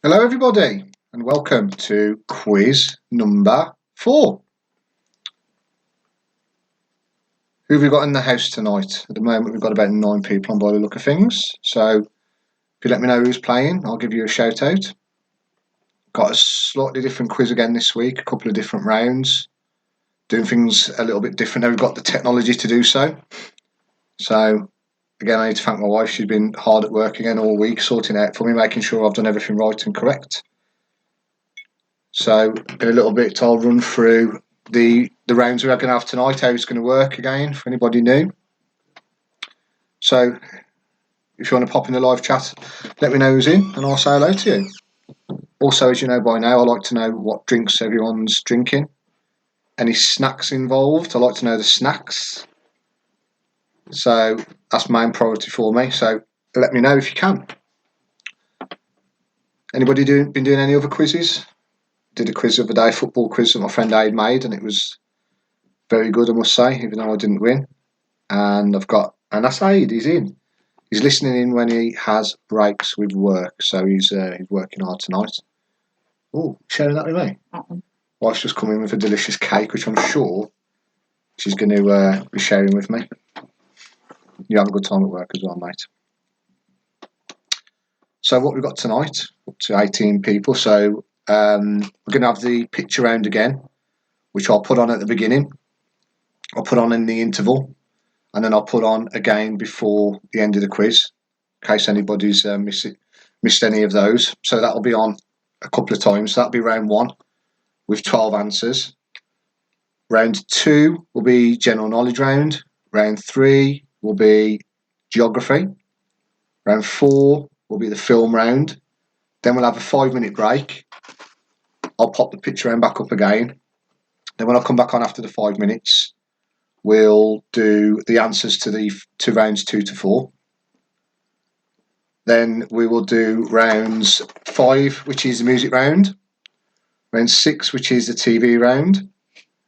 Hello everybody and welcome to quiz number 4. Who have we got in the house tonight? At the moment we've got about 9 people on by the look of things, so if you let me know who's playing I'll give you a shout out. Got a slightly different quiz again this week, a couple of different rounds, doing things a little bit different. Now we've got the technology to do so. So again, I need to thank my wife. She's been hard at work again all week sorting it out for me, making sure I've done everything right and correct. So in a little bit I'll run through the rounds we're going to have tonight, how it's going to work again for anybody new. So if you want to pop in the live chat, let me know who's in and I'll say hello to you. Also, as you know by now, I like to know what drinks everyone's drinking. Any snacks involved, I like to know the snacks. So that's main priority for me, so let me know if you can. Anybody been doing any other quizzes? Did a quiz the other day, football quiz that my friend Aid made, and it was very good, I must say, even though I didn't win. And that's Aid, he's in. He's listening in when he has breaks with work, so he's working hard tonight. Oh, sharing that with me? Wife's just come in with a delicious cake, which I'm sure she's going to be sharing with me. You have a good time at work as well, mate. So what we've got tonight, up to 18 people, so we're going to have the picture round again, which I'll put on at the beginning. I'll put on in the interval, and then I'll put on again before the end of the quiz, in case anybody's missed any of those. So that'll be on a couple of times. That'll be round 1 with 12 answers. Round 2 will be general knowledge round. Round 3 will be geography. Round 4 will be the film round. Then we'll have a 5-minute break. I'll pop the picture round back up again. Then when I come back on after the 5 minutes, we'll do the answers to rounds 2 to 4. Then we will do rounds 5, which is the music round. Round 6, which is the TV round.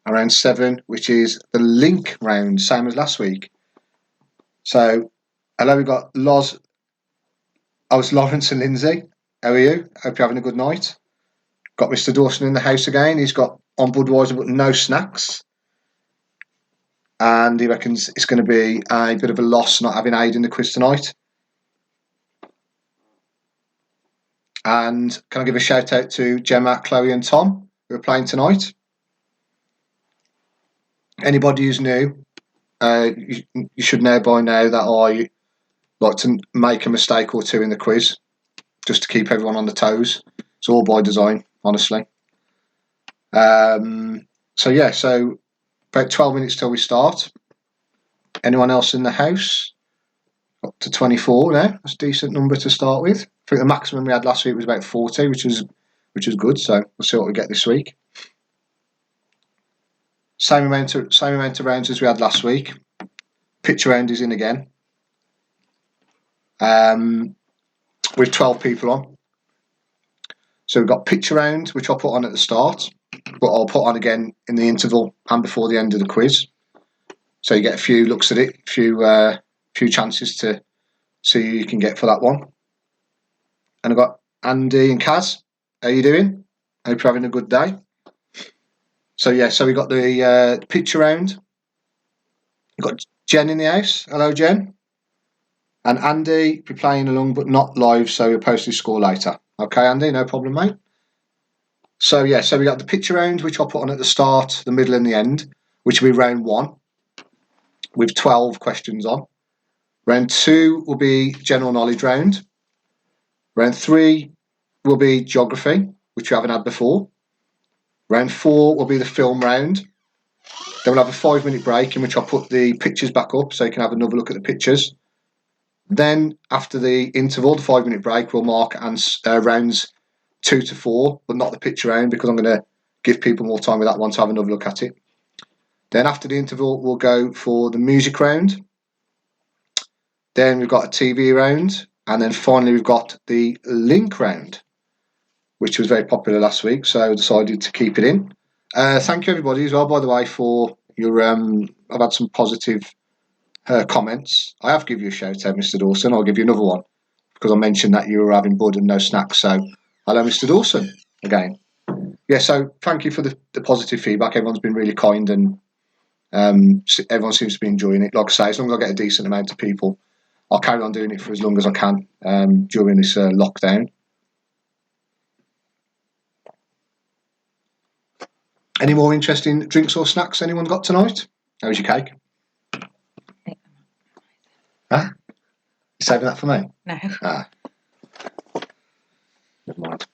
And round 7, which is the link round, same as last week. So, hello, we've got Lawrence and Lindsay. How are you? Hope you're having a good night. Got Mr. Dawson in the house again. He's got on Budweiser but no snacks. And he reckons it's going to be a bit of a loss not having Aid in the quiz tonight. And can I give a shout out to Gemma, Chloe and Tom who are playing tonight. Anybody who's new, you should know by now that I like to make a mistake or two in the quiz just to keep everyone on the toes. It's all by design, honestly. So about 12 minutes till we start. Anyone else in the house? Up to 24 now. That's a decent number to start with. I think the maximum we had last week was about 40, which was good. So we'll see what we get this week. Same amount of rounds as we had last week. Picture round is in again. With 12 people on. So we've got picture round, which I'll put on at the start, but I'll put on again in the interval and before the end of the quiz. So you get a few looks at it, a few chances to see who you can get for that one. And I've got Andy and Kaz. How are you doing? Hope you're having a good day. So we got the picture round. We've got Jen in the house. Hello, Jen. And Andy, be playing along but not live, so you'll post his score later. Okay, Andy, no problem, mate. So we got the picture round, which I'll put on at the start, the middle and the end, which will be round 1 with 12 questions on. Round 2 will be general knowledge round. Round 3 will be geography, which we haven't had before. Round 4 will be the film round. Then we'll have a 5-minute break in which I'll put the pictures back up so you can have another look at the pictures. Then after the interval, the 5-minute break, we'll mark rounds 2 to 4, but not the picture round because I'm going to give people more time with that one to have another look at it. Then after the interval, we'll go for the music round. Then we've got a TV round. And then finally, we've got the link round, which was very popular last week, so I decided to keep it in. Thank you, everybody, as well, by the way, for your... I've had some positive comments. I have given you a shout out, Mr. Dawson. I'll give you another one because I mentioned that you were having bud and no snacks, so Hello, Mr. Dawson, again. Yeah, so thank you for the positive feedback. Everyone's been really kind, and everyone seems to be enjoying it. Like I say, as long as I get a decent amount of people, I'll carry on doing it for as long as I can during this lockdown. Any more interesting drinks or snacks anyone got tonight? How was your cake? Huh? You saving that for me? No. Ah. Never mind.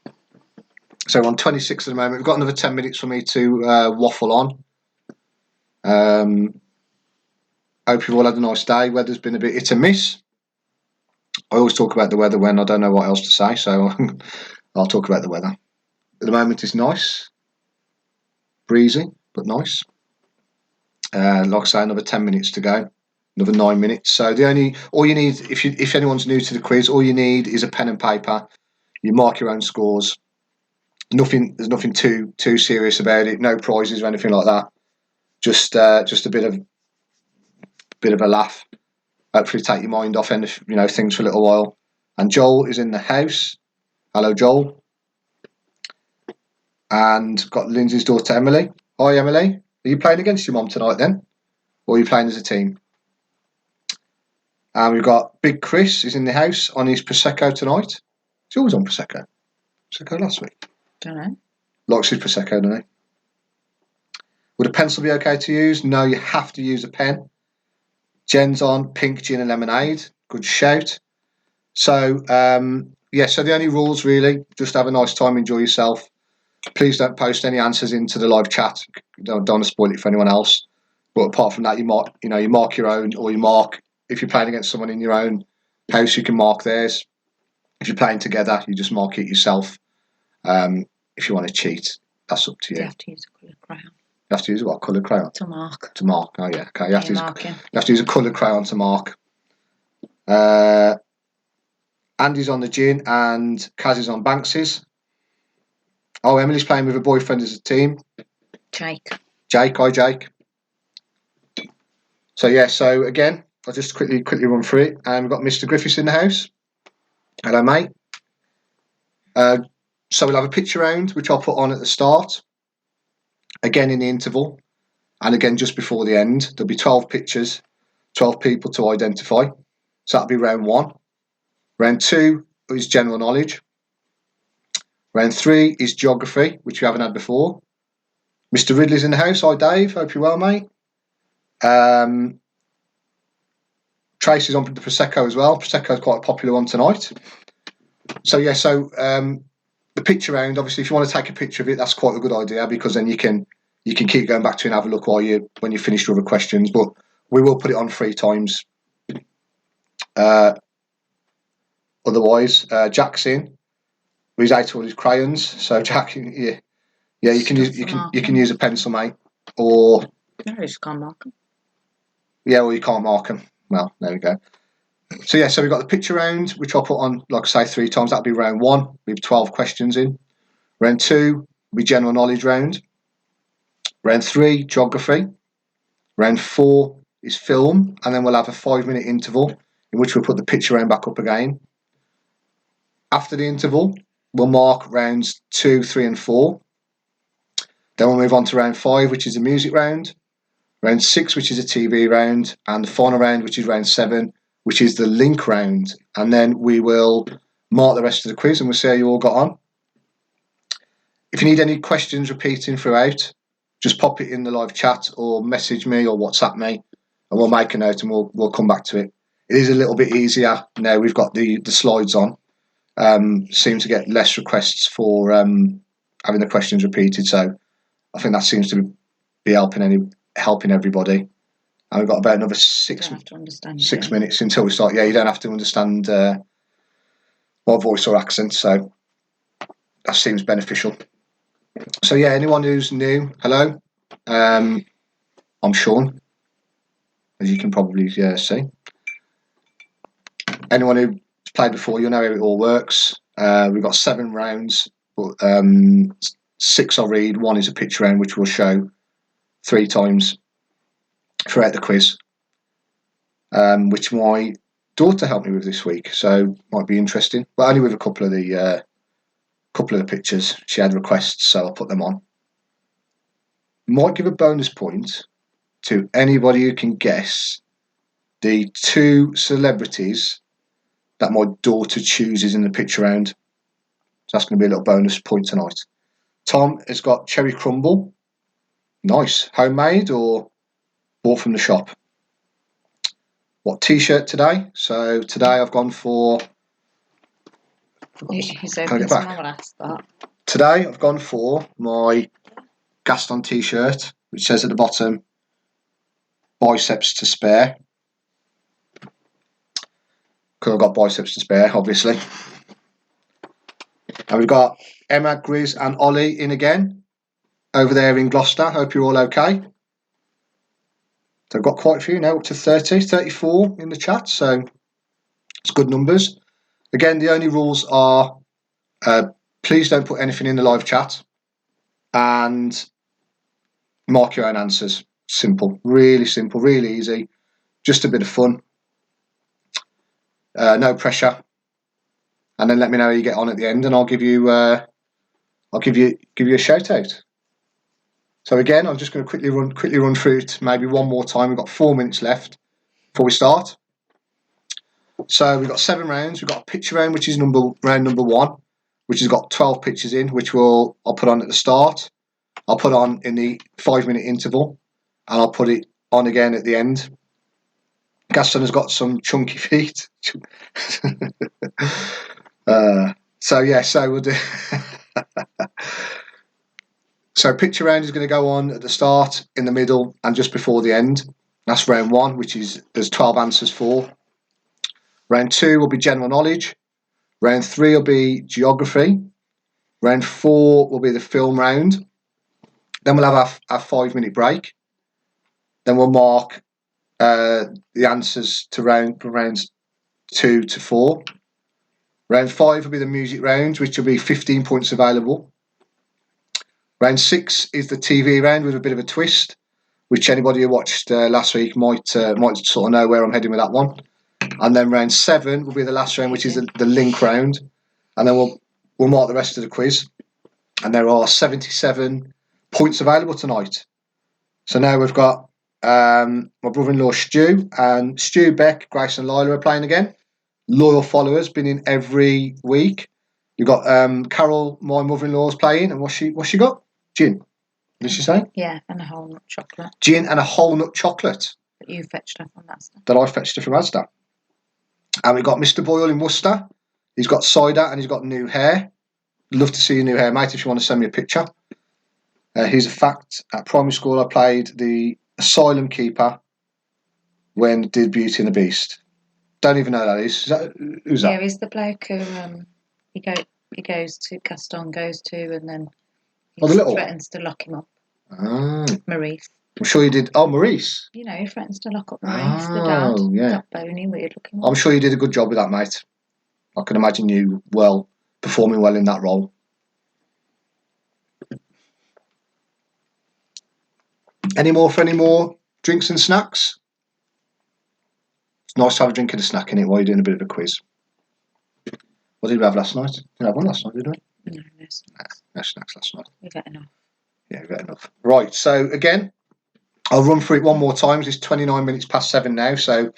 So we're on 26 at the moment. We've got another 10 minutes for me to waffle on. Hope you've all had a nice day. Weather's been a bit hit and miss. I always talk about the weather when I don't know what else to say, so I'll talk about the weather. At the moment it's nice. Breezy, but nice. Like I say, another 10 minutes to go. Another 9 minutes. So all you need, if anyone's new to the quiz, all you need is a pen and paper. You mark your own scores. There's nothing too serious about it. No prizes or anything like that. Just a bit of a laugh. Hopefully take your mind off things for a little while. And Joel is in the house. Hello, Joel. And got Lindsay's daughter Emily. Hi, Emily. Are you playing against your mum tonight then, or are you playing as a team? And we've got Big Chris is in the house on his Prosecco tonight. He's always on Prosecco. Prosecco last week. Don't know. Likes his Prosecco, doesn't he? Would a pencil be okay to use? No, you have to use a pen. Jen's on pink gin and lemonade. Good shout. So, so the only rules really, just have a nice time, enjoy yourself. Please don't post any answers into the live chat. Don't want to spoil it for anyone else. But apart from that, you mark your own, or you mark, if you're playing against someone in your own house, you can mark theirs. If you're playing together, you just mark it yourself. If you want to cheat, that's up to you. You have to use a coloured crayon. You have to use what? Coloured crayon? To mark. To mark. Oh yeah. Okay. You have to use a coloured crayon to mark. Andy's on the gin and Kaz is on Banksy's. Oh, Emily's playing with her boyfriend as a team. Jake. Hi Jake. So again, I'll just quickly run through it. And we've got Mr. Griffiths in the house. Hello, mate. So we'll have a picture round, which I'll put on at the start. Again in the interval. And again just before the end. There'll be 12 pictures, 12 people to identify. So that'll be round 1. Round 2 is general knowledge. Round 3 is geography, which we haven't had before. Mr. Ridley's in the house. Hi, Dave. Hope you're well, mate. Tracy's on the Prosecco as well. Prosecco's quite a popular one tonight. So the picture round, obviously, if you want to take a picture of it, that's quite a good idea, because then you can keep going back to it and have a look when you finish your other questions. But we will put it on 3 times. Otherwise, Jack's in. He's out all his crayons. So Jack, yeah, you can use a pencil, mate, or no, you just can't mark them. Yeah, well, you can't mark them. Well, there we go. So we've got the picture round, which I'll put on, like I say, 3 times. That'll be round 1. We have 12 questions in. Round 2 will be general knowledge round. Round 3, geography. Round 4 is film, and then we'll have a 5-minute interval in which we'll put the picture round back up again. After the interval, we'll mark rounds 2, 3, and 4. Then we'll move on to round 5, which is a music round. Round 6, which is a TV round, and the final round, which is round 7, which is the link round. And then we will mark the rest of the quiz and we'll see how you all got on. If you need any questions repeating throughout, just pop it in the live chat or message me or WhatsApp me, and we'll make a note and we'll come back to it. It is a little bit easier now we've got the slides on. Seem to get less requests for having the questions repeated, so I think that seems to be helping everybody. And we've got about another 6 minutes until we start. Yeah, you don't have to understand my voice or accent, so that seems beneficial. So yeah, anyone who's new, hello. I'm Sean, as you can probably see. Anyone who's played before, you'll know how it all works. We've got 7 rounds, but 6 I'll read. 1 is a picture round, which we'll show 3 times throughout the quiz, which my daughter helped me with this week, so might be interesting, but only with a couple of the couple of the pictures. She had requests, so I put them on. Might give a bonus point to anybody who can guess the 2 celebrities that my daughter chooses in the picture round. So that's going to be a little bonus point tonight. Tom has got cherry crumble. Nice. Homemade or bought from the shop? What t-shirt today? So today I've gone for... He's Can I opened get back? some glass, that. Today I've gone for my Gaston t-shirt, which says at the bottom, biceps to spare. Because I've got biceps to spare, obviously. And we've got Emma, Grizz and Ollie in again, over there in Gloucester. Hope you're all okay. So I've got quite a few now, up to 30, 34 in the chat, so it's good numbers. Again, the only rules are please don't put anything in the live chat and mark your own answers. Simple, really easy, just a bit of fun. No pressure. And then let me know how you get on at the end, and I'll give you a shout out. So again, I'm just going to quickly run through it maybe one more time. We've got 4 minutes left before we start. So we've got 7 rounds. We've got a picture round, which is round number 1, which has got 12 pictures in, which I'll put on at the start. I'll put on in the 5-minute interval, and I'll put it on again at the end. Gaston has got some chunky feet. So we'll do. So picture round is going to go on at the start, in the middle, and just before the end. That's round 1, which is there's 12 answers for. Round 2 will be general knowledge. Round 3 will be geography. Round 4 will be the film round. Then we'll have our 5-minute break. Then we'll mark the answers to rounds 2 to 4. Round 5 will be the music round, which will be 15 points available. Round 6 is the TV round with a bit of a twist, which anybody who watched last week might sort of know where I'm heading with that one. And then round 7 will be the last round, which is the link round, and then we'll mark the rest of the quiz. And there are 77 points available tonight. So now we've got my brother-in-law Stu, and Stu, Beck, Grace and Lila are playing again. Loyal followers, been in every week. You've got Carol, my mother-in-law's playing, and what's she got? Gin. What did she say? Yeah, and a whole nut chocolate. Gin and a whole nut chocolate. That you fetched her from Asda. That I fetched her from Asda. And we've got Mr. Boyle in Worcester. He's got cider and he's got new hair. Love to see your new hair, mate, if you want to send me a picture. Here's a fact. At primary school, I played the asylum keeper when I did Beauty and the Beast. Don't even know who that is. Who's that? Yeah, he's the bloke who he goes to, Gaston goes to, and then he threatens to lock him up. Maurice. I'm sure you did. Oh, Maurice. You know, he threatens to lock up Maurice, the dad. Yeah. That bony, weird looking one. I'm sure you did a good job with that, mate. I can imagine you performing well in that role. Any more drinks and snacks? It's nice to have a drink and a snack in it while you're doing a bit of a quiz. What did we have last night? Didn't have one last night, did we? No snacks. No snacks last night. We've had enough. Yeah, we've had enough. Right, so again, I'll run through it one more time. It's 29 minutes past 7 now, so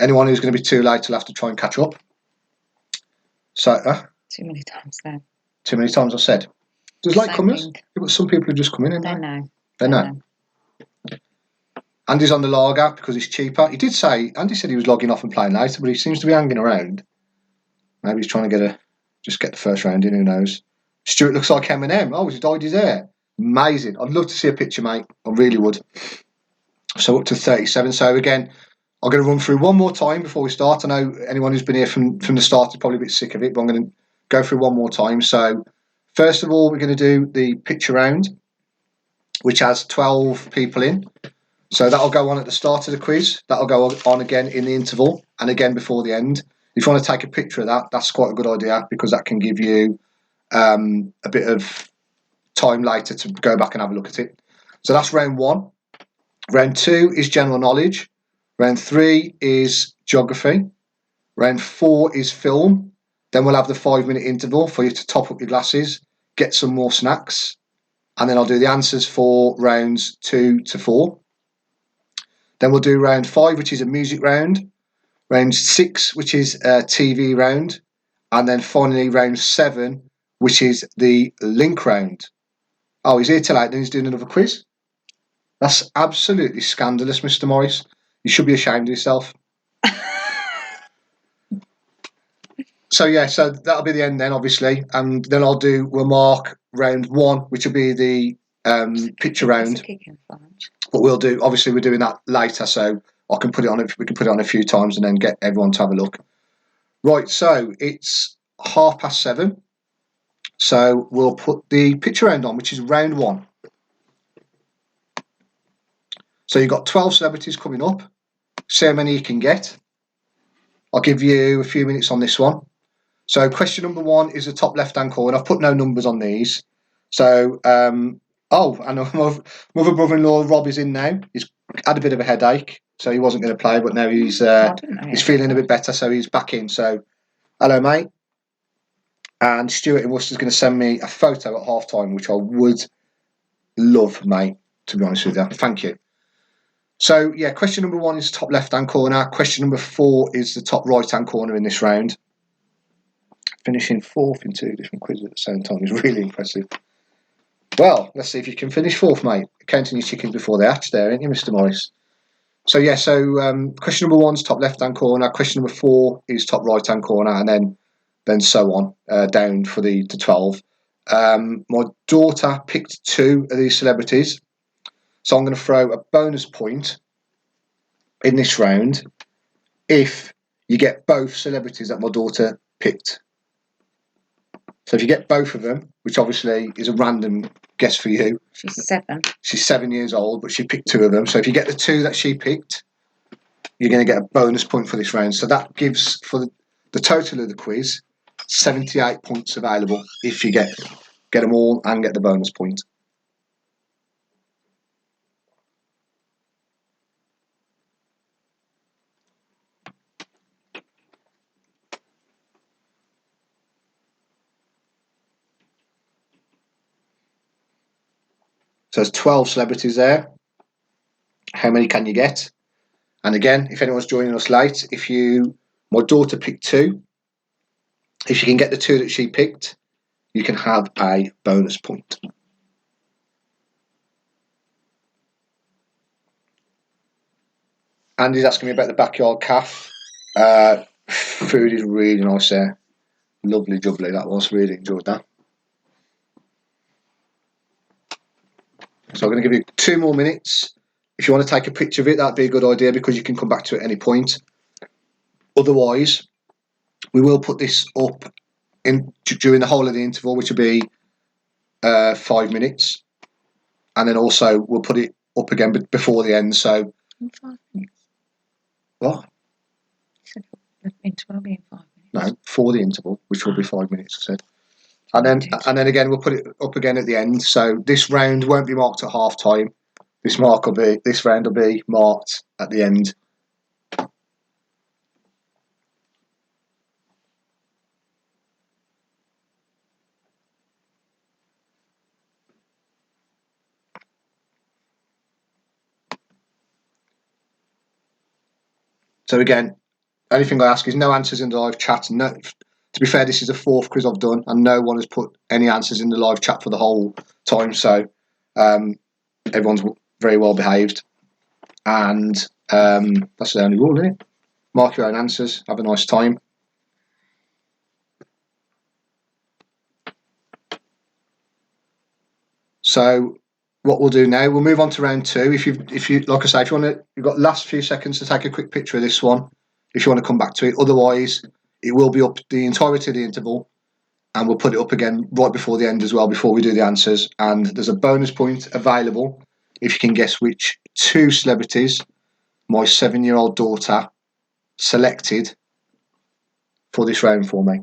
anyone who's going to be too late will have to try and catch up. So, too many times then. Too many times I've said. There's late comers. Yeah, but some people have just come in. They know. They know. Andy's on the lager because it's cheaper. Andy said he was logging off and playing later, but he seems to be hanging around. Maybe he's trying to get the first round in, who knows. Stuart looks like Eminem. Oh, he's dyed his hair. Amazing. I'd love to see a picture, mate. I really would. So up to 37. So again, I'm going to run through one more time before we start. I know anyone who's been here from the start is probably a bit sick of it, but I'm going to go through one more time. So first of all, we're going to do the picture round, which has 12 people in. So that'll go on at the start of the quiz. That'll go on again in the interval and again before the end. If you want to take a picture of that, that's quite a good idea because that can give you a bit of time later to go back and have a look at it. So that's round 1. Round 2 is general knowledge. Round 3 is geography. Round 4 is film. Then we'll have the 5-minute interval for you to top up your glasses, get some more snacks, and then I'll do the answers for rounds 2 to 4. Then we'll do round 5, which is a music round, round 6, which is a TV round, and then finally round 7, which is the link round. Oh, he's here till 8, then he's doing another quiz. That's absolutely scandalous, Mr. Morris. You should be ashamed of yourself. So yeah, so that'll be the end then, obviously, and then we'll mark round 1, which will be the picture round. But we're doing that later, so I can put it on. We can put it on a few times and then get everyone to have a look. Right, so it's 7:30. So we'll put the picture round on, which is round 1. So you've got 12 celebrities coming up. See how many you can get. I'll give you a few minutes on this one. So question number 1 is the top left-hand corner. I've put no numbers on these. So, and my brother-in-law Rob is in now. He's had a bit of a headache, so he wasn't going to play, but now he's feeling a bit better, so he's back in. So, hello, mate. And Stuart in Worcester's going to send me a photo at half-time, which I would love, mate, to be honest with you. Thank you. So, yeah, question number 1 is top left-hand corner. Question number 4 is the top right-hand corner in this round. Finishing 4th in 2 different quizzes at the same time is really impressive. Well, let's see if you can finish 4th, mate. Counting your chickens before they hatch there, ain't you, Mr. Morris? So, yeah, question number 1 is top left-hand corner. Question number 4 is top right-hand corner, and then so on, down for the 12. My daughter picked 2 of these celebrities. So I'm going to throw a bonus point in this round if you get both celebrities that my daughter picked. So if you get both of them, which obviously is a random guess for you. She's 7. She's 7 years old, but she picked 2 of them. So if you get the 2 that she picked, you're going to get a bonus point for this round. So that gives, for the total of the quiz, 78 points available if you get them all and get the bonus point. So there's 12 celebrities there. How many can you get? And again, if anyone's joining us late, my daughter picked 2. If you can get the 2 that she picked, you can have a bonus point. Andy's asking me about the backyard calf. Food is really nice there. Lovely jubbly that was. Really enjoyed that. So I'm going to give you 2 more minutes. If you want to take a picture of it, that'd be a good idea because you can come back to it at any point. Otherwise, we will put this up during the whole of the interval, which will be 5 minutes. And then also we'll put it up again before the end. So in 5 minutes. What? You said the interval will be in 5 minutes. No, for the interval, which will be 5 minutes, I said. And then again, we'll put it up again at the end. So this round won't be marked at half time. This round will be marked at the end. So again, anything I ask is no answers in the live chat. No, to be fair, this is the 4th quiz I've done, and no one has put any answers in the live chat for the whole time. So everyone's very well behaved, and that's the only rule, isn't it? Mark your own answers. Have a nice time. So what we'll do now, we'll move on to round 2. If you like I say, if you want to, you've got last few seconds to take a quick picture of this one. If you want to come back to it, otherwise it will be up the entirety of the interval, and we'll put it up again right before the end as well, before we do the answers. And there's a bonus point available if you can guess which 2 celebrities my 7-year-old daughter selected for this round for me.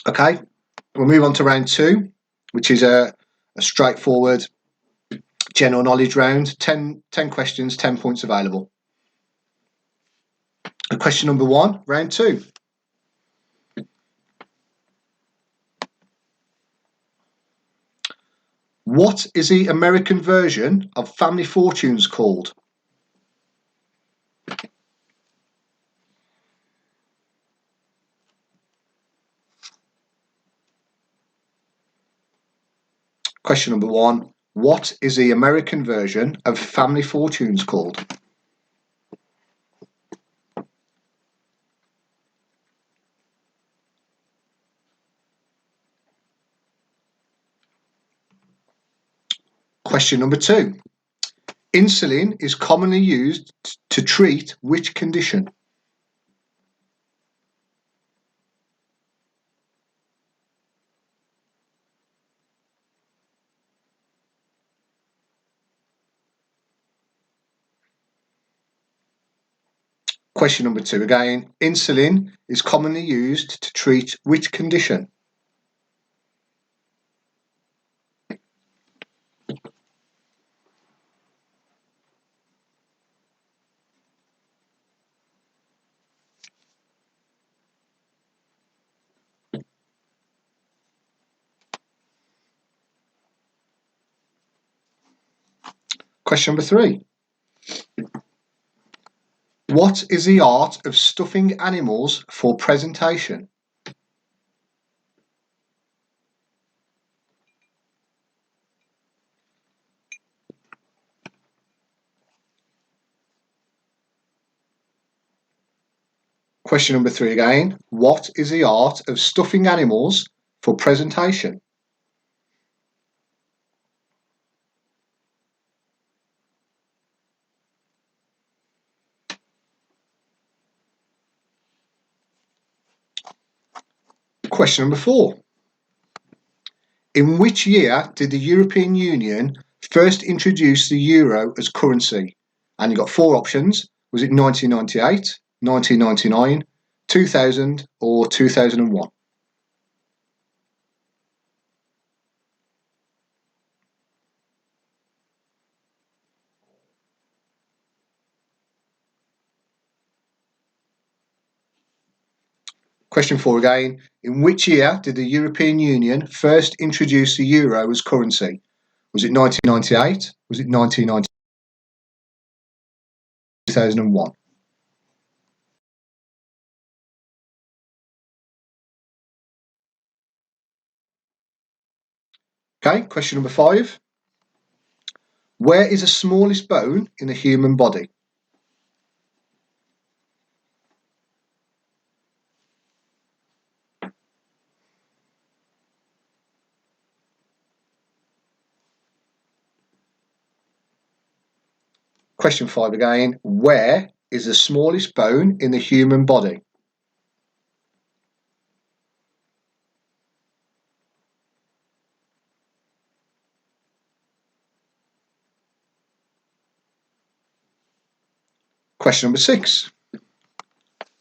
Okay, we'll move on to round 2, which is a straightforward general knowledge round. 10 questions, 10 points available. Question number 1, round 2. What is the American version of Family Fortunes called? Question number 1. What is the American version of Family Fortunes called? Question number 2. Insulin is commonly used to treat which condition? Question number 2 again. Insulin is commonly used to treat which condition? Question number 3. What is the art of stuffing animals for presentation? Question number 3 again. What is the art of stuffing animals for presentation? Question number 4. In which year did the European Union first introduce the euro as currency? And you've got 4 options. Was it 1998, 1999, 2000 or 2001? Question 4 again. In which year did the European Union first introduce the euro as currency? Was it 1998? Was it 1990? 2001? Okay, question number 5. Where is the smallest bone in the human body? Question 5 again. Where is the smallest bone in the human body? Question number 6.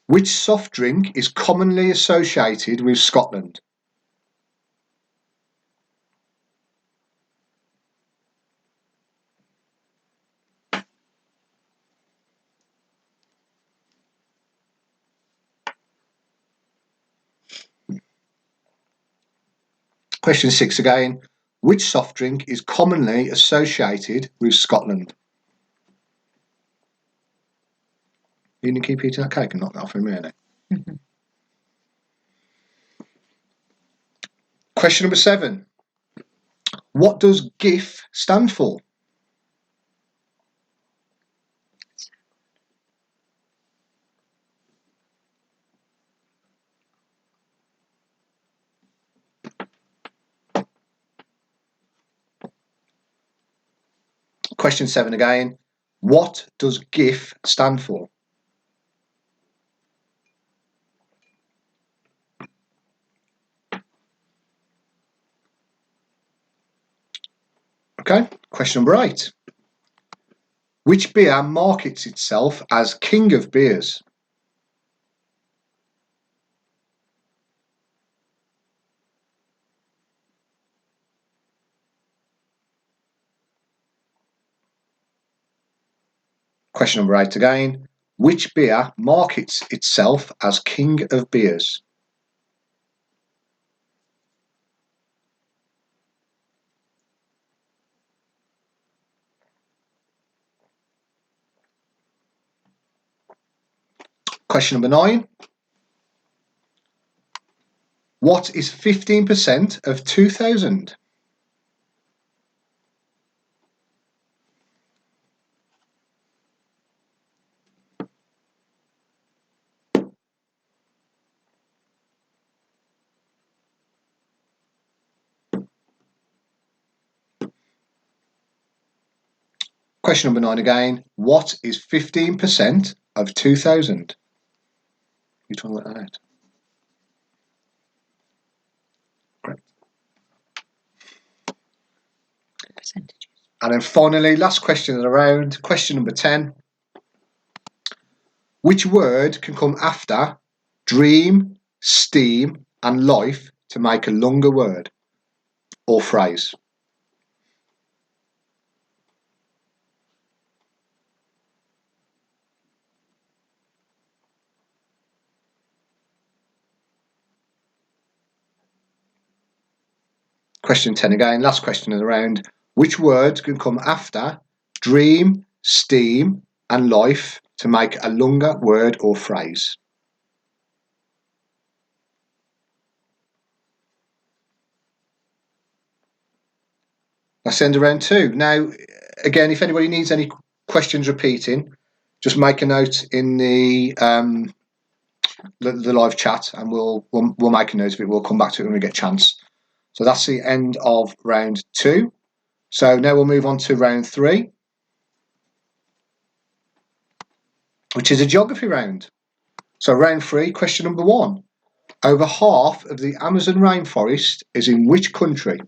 Which soft drink is commonly associated with Scotland? Question 6 again. Which soft drink is commonly associated with Scotland? You need to keep eating that cake and knock that off in a minute. Question number 7. What does GIF stand for? Question 7 again. What does GIF stand for? Okay, question number 8. Which beer markets itself as King of Beers? Question number 8 again. Which beer markets itself as King of Beers? Question number 9. What is 15% of 2000? Question number 9 again. What is 15% of 2000? You trying to work that out? Great. Percentages. And then finally, last question in the round. Question number 10. Which word can come after dream, steam, and life to make a longer word or phrase? Question 10 again, last question in the round. Which words can come after dream, steam, and life to make a longer word or phrase? That's the end of round 2. Now, again, if anybody needs any questions repeating, just make a note in the live chat, and we'll make a note of it. We'll come back to it when we get a chance. So that's the end of round 2. So now we'll move on to round 3, which is a geography round. So round 3, question number 1. Over half of the Amazon rainforest is in which country?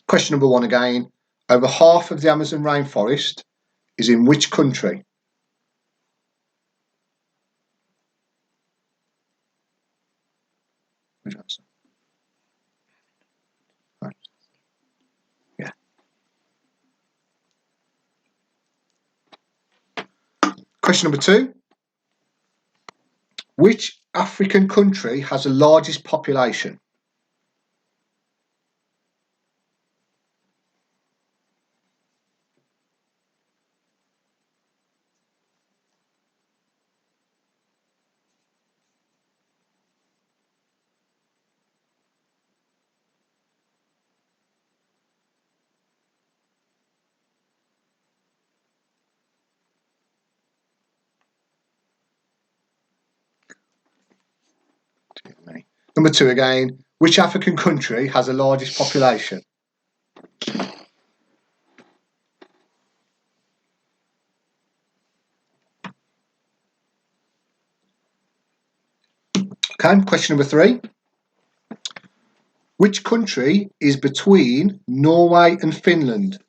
Question number 1 again. Over half of the Amazon rainforest is in which country? Which answer? Right. Yeah. Question number 2. Which African country has the largest population? Number 2 again. Which African country has the largest population? Okay, question number 3. Which country is between Norway and Finland?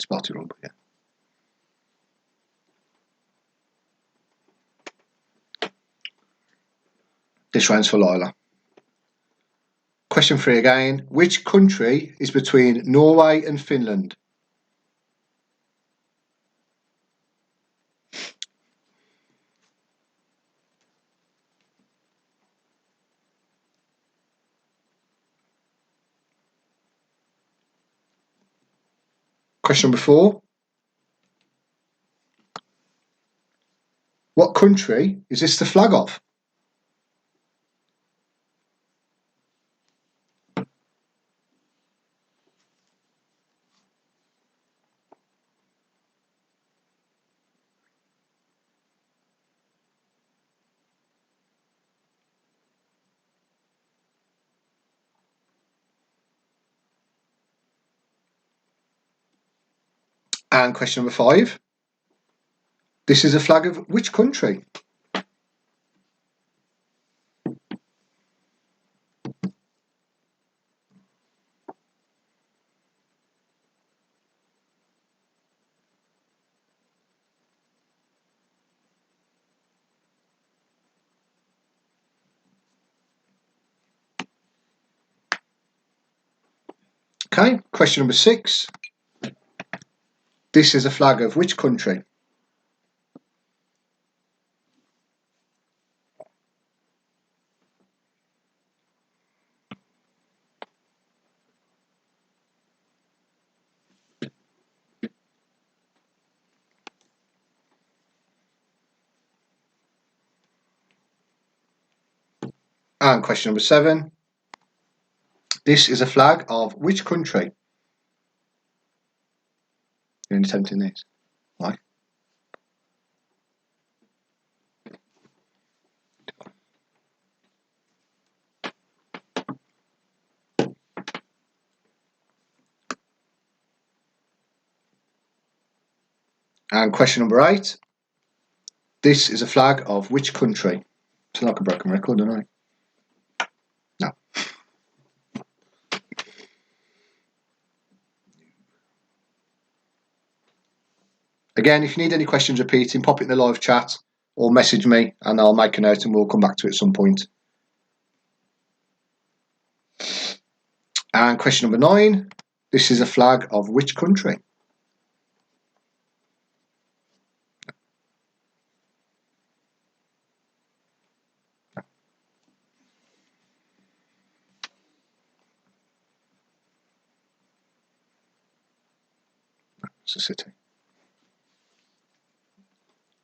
Spelled it wrong, but yeah. This round's for Lila. Question 3 again. Which country is between Norway and Finland? Question number 4. What country is this the flag of? And question number 5. This is a flag of which country? Okay, question number 6. This is a flag of which country? And question number 7. This is a flag of which country? You're attempting these. Why? And question number 8. This is a flag of which country? It's like a broken record, don't I? No. Again, if you need any questions repeating, pop it in the live chat or message me and I'll make a note and we'll come back to it at some point. And question number 9. This is a flag of which country? It's a city.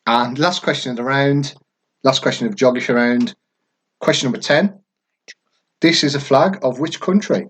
And last question of the round, last question of geography round. Question number 10. This is a flag of which country?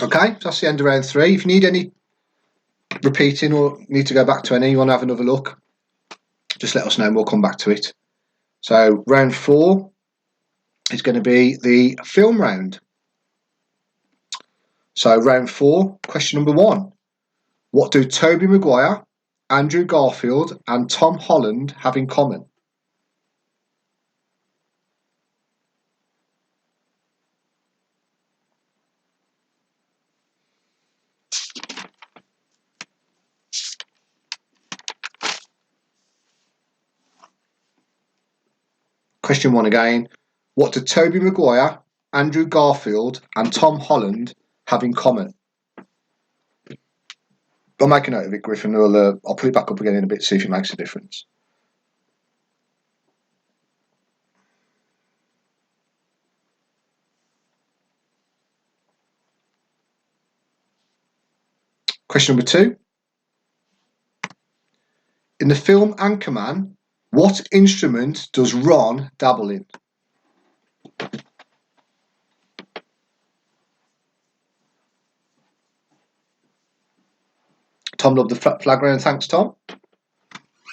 Okay, so that's the end of round 3. If you need any repeating or need to go back to any, you want to have another look, just let us know and we'll come back to it. So round 4 is going to be the film round. So round 4, question number 1. What do Tobey Maguire, Andrew Garfield and Tom Holland have in common? Question 1 again. What do Tobey Maguire, Andrew Garfield and Tom Holland have in common? I'll make a note of it, Griffin. I'll put it back up again in a bit, see if it makes a difference. Question number 2. In the film Anchorman, what instrument does Ron dabble in? Tom loved the flag round. Thanks, Tom.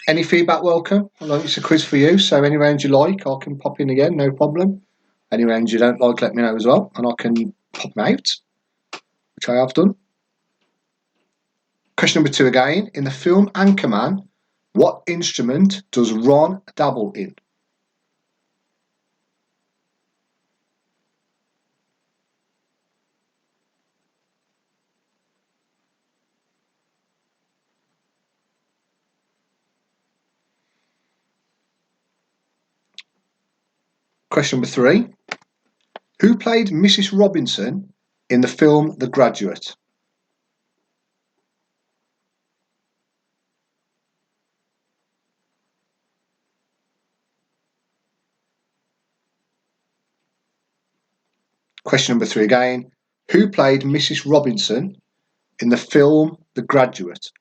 Any feedback welcome? I know it's a quiz for you, so any rounds you like, I can pop in again, no problem. Any rounds you don't like, let me know as well, and I can pop them out, which I have done. Question number 2 again. In the film Anchorman, what instrument does Ron dabble in? Question number 3. Who played Mrs. Robinson in the film The Graduate? Question number 3 again. Who played Mrs. Robinson in the film The Graduate?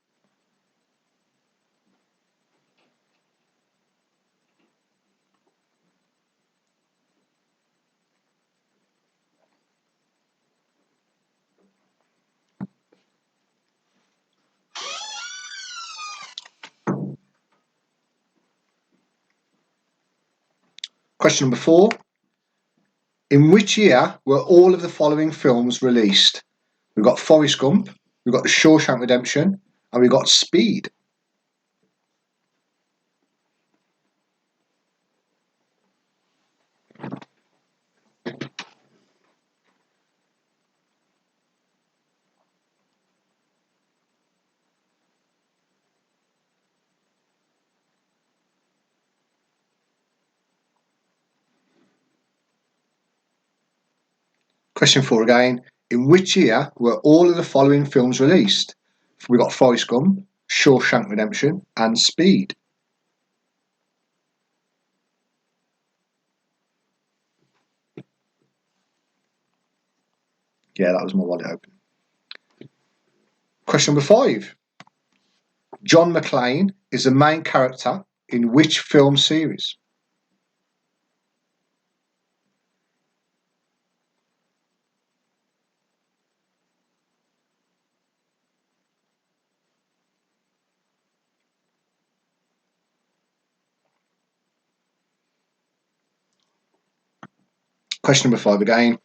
Question number 4. In which year were all of the following films released? We've got Forrest Gump, we've got The Shawshank Redemption, and we've got Speed. Question 4 again. In which year were all of the following films released? We got Forrest Gump, Shawshank Redemption, and Speed. Yeah, that was my wallet open. Question number 5. John McClane is the main character in which film series? Question number 5 again.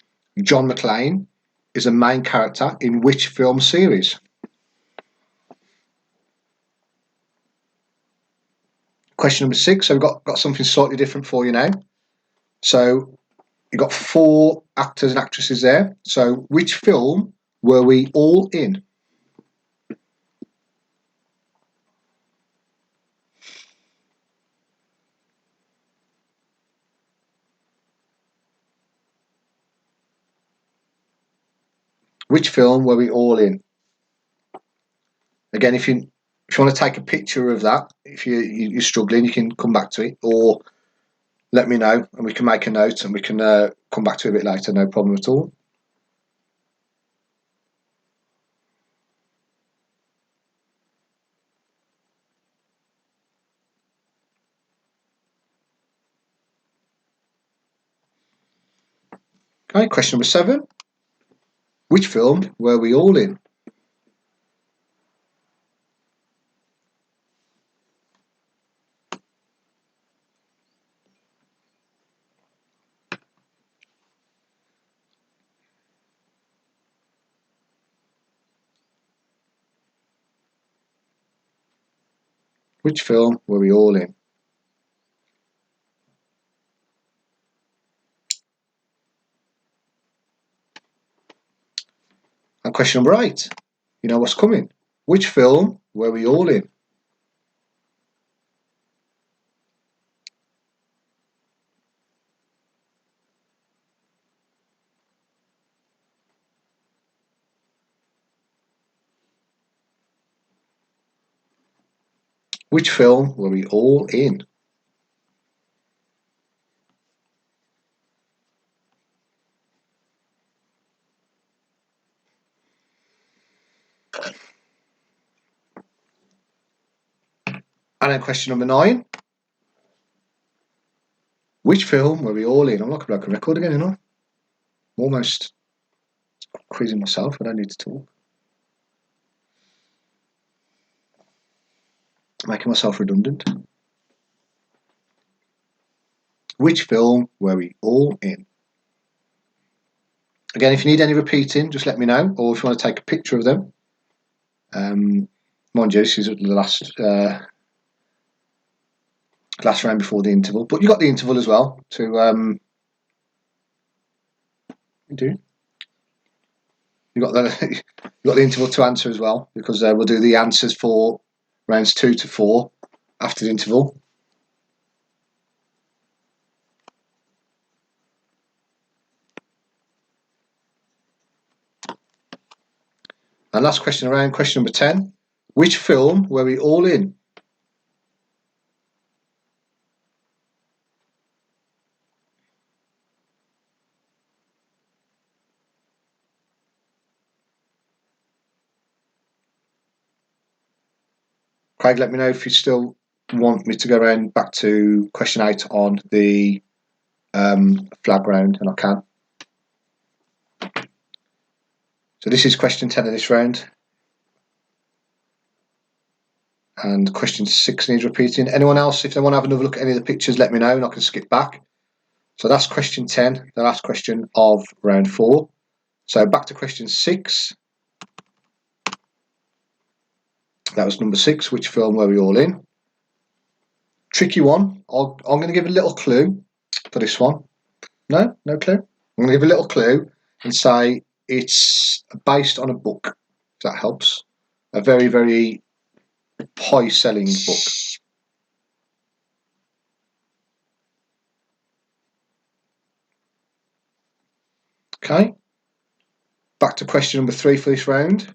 John McClane is a main character in which film series? Question number 6. So we've got something slightly different for you now. So you've got 4 actors and actresses there. So which film were we all in? Which film were we all in? Again, if you want to take a picture of that, if you're struggling, you can come back to it, or let me know and we can make a note and we can come back to it a bit later, no problem at all. Okay, question number 7. Which film were we all in? Which film were we all in? And question number 8. You know what's coming. Which film were we all in? Which film were we all in? And then question number 9. Which film were we all in? I'm like a broken record again, you know. I'm almost quizzing myself. I don't need to talk. Making myself redundant. Which film were we all in? Again, if you need any repeating, just let me know, or if you want to take a picture of them. Mind you, this is the last round before the interval, but you got the interval as well to do. You got the interval to answer as well, because we'll do the answers for rounds 2 to 4 after the interval. And last question around, question number 10. Which film were we all in? Craig, let me know if you still want me to go around back to question 8 on the flag round, and I can. So this is question 10 of this round. And question 6 needs repeating. Anyone else, if they want to have another look at any of the pictures, let me know and I can skip back. So that's question 10, the last question of round 4. So back to question 6. That was number 6. Which film were we all in? Tricky one. I'm going to give a little clue for this one. No clue. I'm going to give a little clue and say it's based on a book, if that helps. A very, very high-selling book. Okay. back to question number 3 for this round.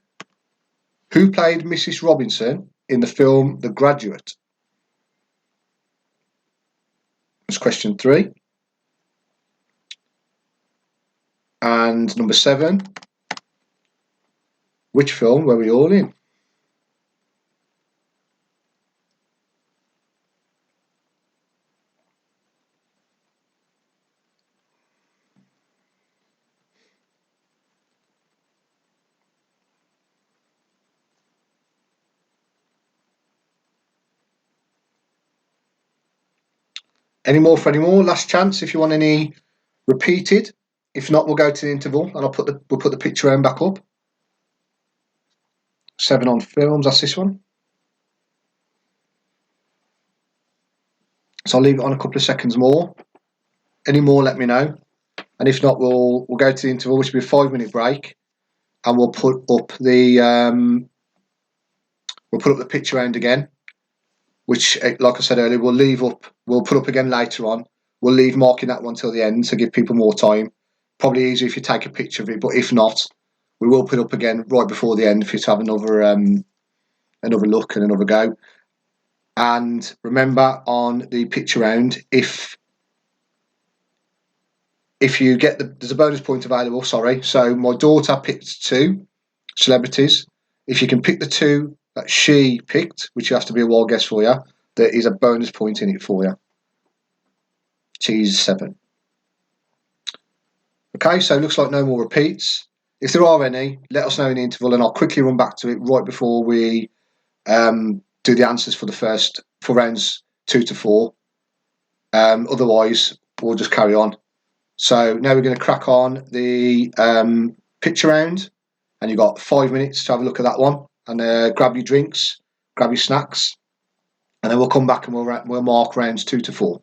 Who played Mrs. Robinson in the film The Graduate? That's question 3. And number 7. Which film were we all in? Any more for any more? Last chance if you want any repeated. If not, we'll go to the interval and we'll put the picture round back up. 7 on films, that's this one. So I'll leave it on a couple of seconds more. Any more, let me know. And if not, we'll go to the interval, which will be a 5-minute break, and we'll put up the picture round again, which, like I said earlier, we'll put up again later on. We'll leave marking that one till the end to give people more time. Probably easier if you take a picture of it, but if not, we will put up again right before the end for you to have another look and another go. And remember, on the picture round, if you get there's a bonus point available. Sorry, so my daughter picked 2 celebrities. If you can pick the 2 that she picked, which has to be a wild guess for you, there is a bonus point in it for you. She's 7. Okay, so it looks like no more repeats. If there are any, let us know in the interval, and I'll quickly run back to it right before we do the answers for rounds 2 to 4. Otherwise, we'll just carry on. So now we're going to crack on the picture round, and you've got 5 minutes to have a look at that one, and grab your drinks, grab your snacks, and then we'll come back and we'll mark rounds 2 to 4.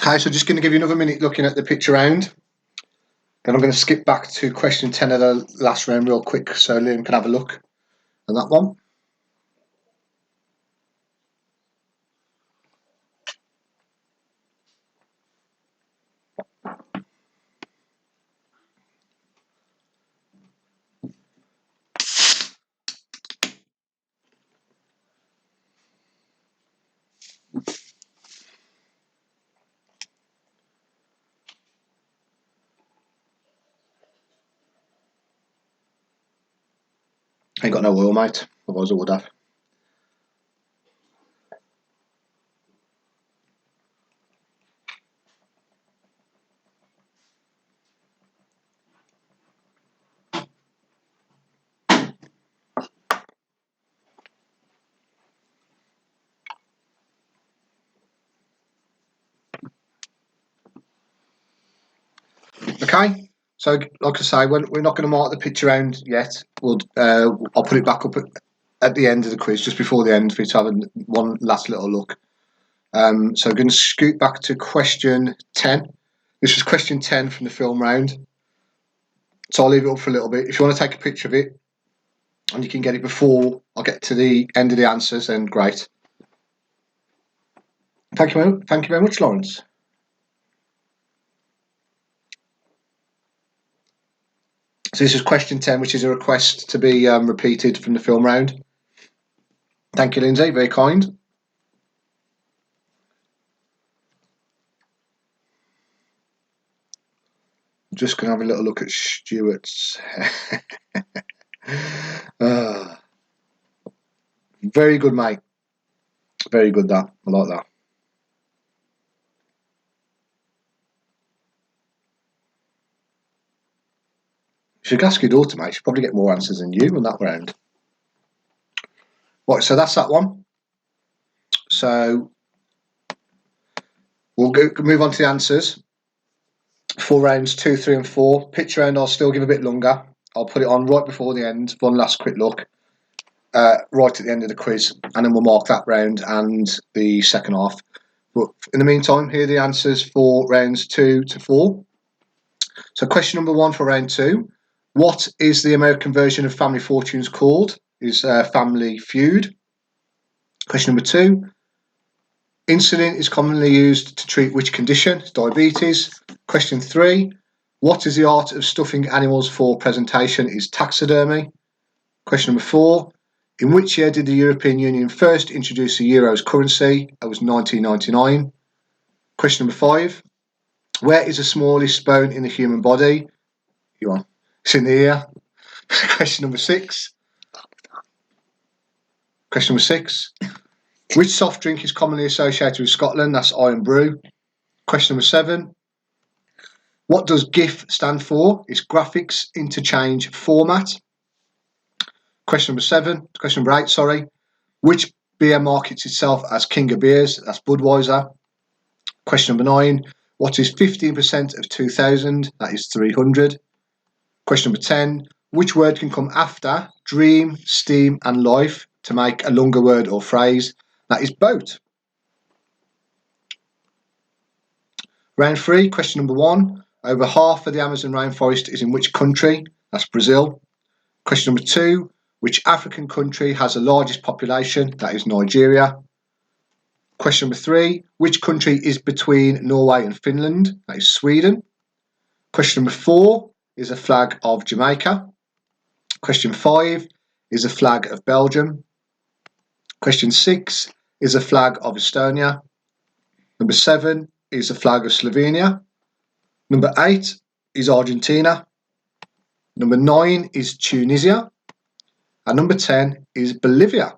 Okay, so just going to give you another minute looking at the picture round. Then I'm going to skip back to question 10 of the last round real quick so Liam can have a look at that one. Ain't got no oil, mate. Otherwise I would have. Okay, so like I say, we're not going to mark the picture round yet. I'll put it back up at the end of the quiz, just before the end, for you to have one last little look. So I'm going to scoot back to question 10. This was question 10 from the film round. So I'll leave it up for a little bit. If you want to take a picture of it, and you can get it before I get to the end of the answers, then great. Thank you very much, Lawrence. So this is question 10, which is a request to be repeated from the film round. Thank you, Lindsay. Very kind. I'm just going to have a little look at Stuart's. Very good, mate. Very good, that. I like that. You should ask your daughter, mate. She'll probably get more answers than you on that round. Right, so that's that one. So we'll move on to the answers for rounds 2, 3 and 4. Picture round I'll still give a bit longer. I'll put it on right before the end, one last quick look, right at the end of the quiz, and then we'll mark that round and the second half. But in the meantime, here are the answers for rounds 2 to 4. So question number 1 for round 2. What is the American version of Family Fortunes called? Is Family Feud. Question number 2. Insulin is commonly used to treat which condition? Diabetes. Question 3. What is the art of stuffing animals for presentation? Is taxidermy. Question number 4. In which year did the European Union first introduce the euro as currency? That was 1999. Question number 5. Where is the smallest bone in the human body? It's in the ear. Question number 6. Question number 6. Which soft drink is commonly associated with Scotland? That's Iron Brew. Question number 7. What does GIF stand for? It's Graphics Interchange Format. Question number 8, sorry. Which beer markets itself as King of Beers? That's Budweiser. Question number 9. What is 15% of 2000? That is 300. Question number 10. Which word can come after dream, steam and life to make a longer word or phrase? That is boat. Round 3, question number 1. Over half of the Amazon rainforest is in which country? That's Brazil. Question number 2. Which African country has the largest population? That is Nigeria. Question number 3. Which country is between Norway and Finland? That is Sweden. Question number 4 is a flag of Jamaica. Question 5 is a flag of Belgium. Question 6 is a flag of Estonia. Number 7 is the flag of Slovenia. Number 8 is Argentina. Number 9 is Tunisia. And number 10 is Bolivia.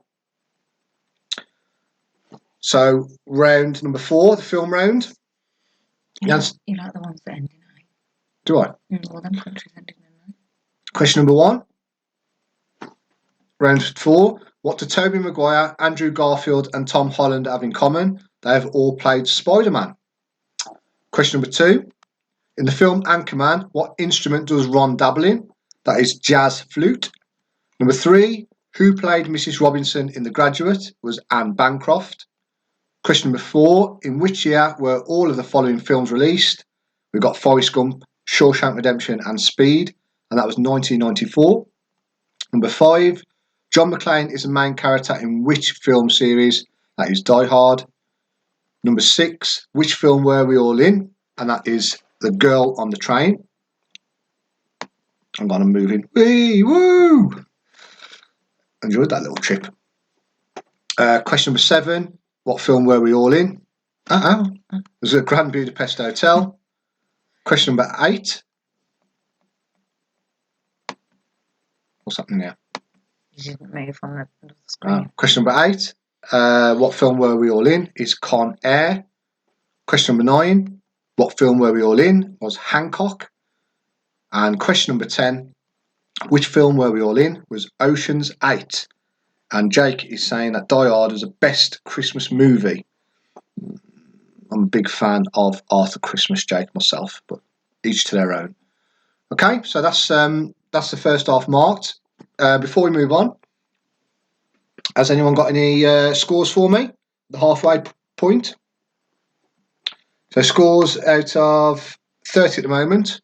So round number 4, the film round. You like the ones that end in I. Do I? All them countries ending in I. Question number 1. Round 4. What do Tobey Maguire, Andrew Garfield and Tom Holland have in common? They have all played Spider-Man. Question number 2. In the film Anchorman, what instrument does Ron dabble in? That is jazz flute. Number 3. Who played Mrs. Robinson in The Graduate? Was Anne Bancroft. Question number 4. In which year were all of the following films released? We've got Forrest Gump, Shawshank Redemption and Speed, and that was 1994. Number 5. John McClane is the main character in which film series? That is Die Hard. Number 6. Which film were we all in? And that is The Girl on the Train. I'm moving. Wee woo! Enjoyed that little trip. Question number 7. What film were we all in? It was at Grand Budapest Hotel. Question number 8. What's happening now? You didn't move on the screen. Question number 8. What film were we all in? Is Con Air. Question number 9. What film were we all in? Was Hancock. And question number 10. Which film were we all in? Was Ocean's 8. And Jake is saying that Die Hard was the best Christmas movie. I'm a big fan of Arthur Christmas, Jake, myself, but each to their own. Okay, so that's the first half marked. Before we move on, has anyone got any scores for me? The halfway point. So scores out of 30 at the moment.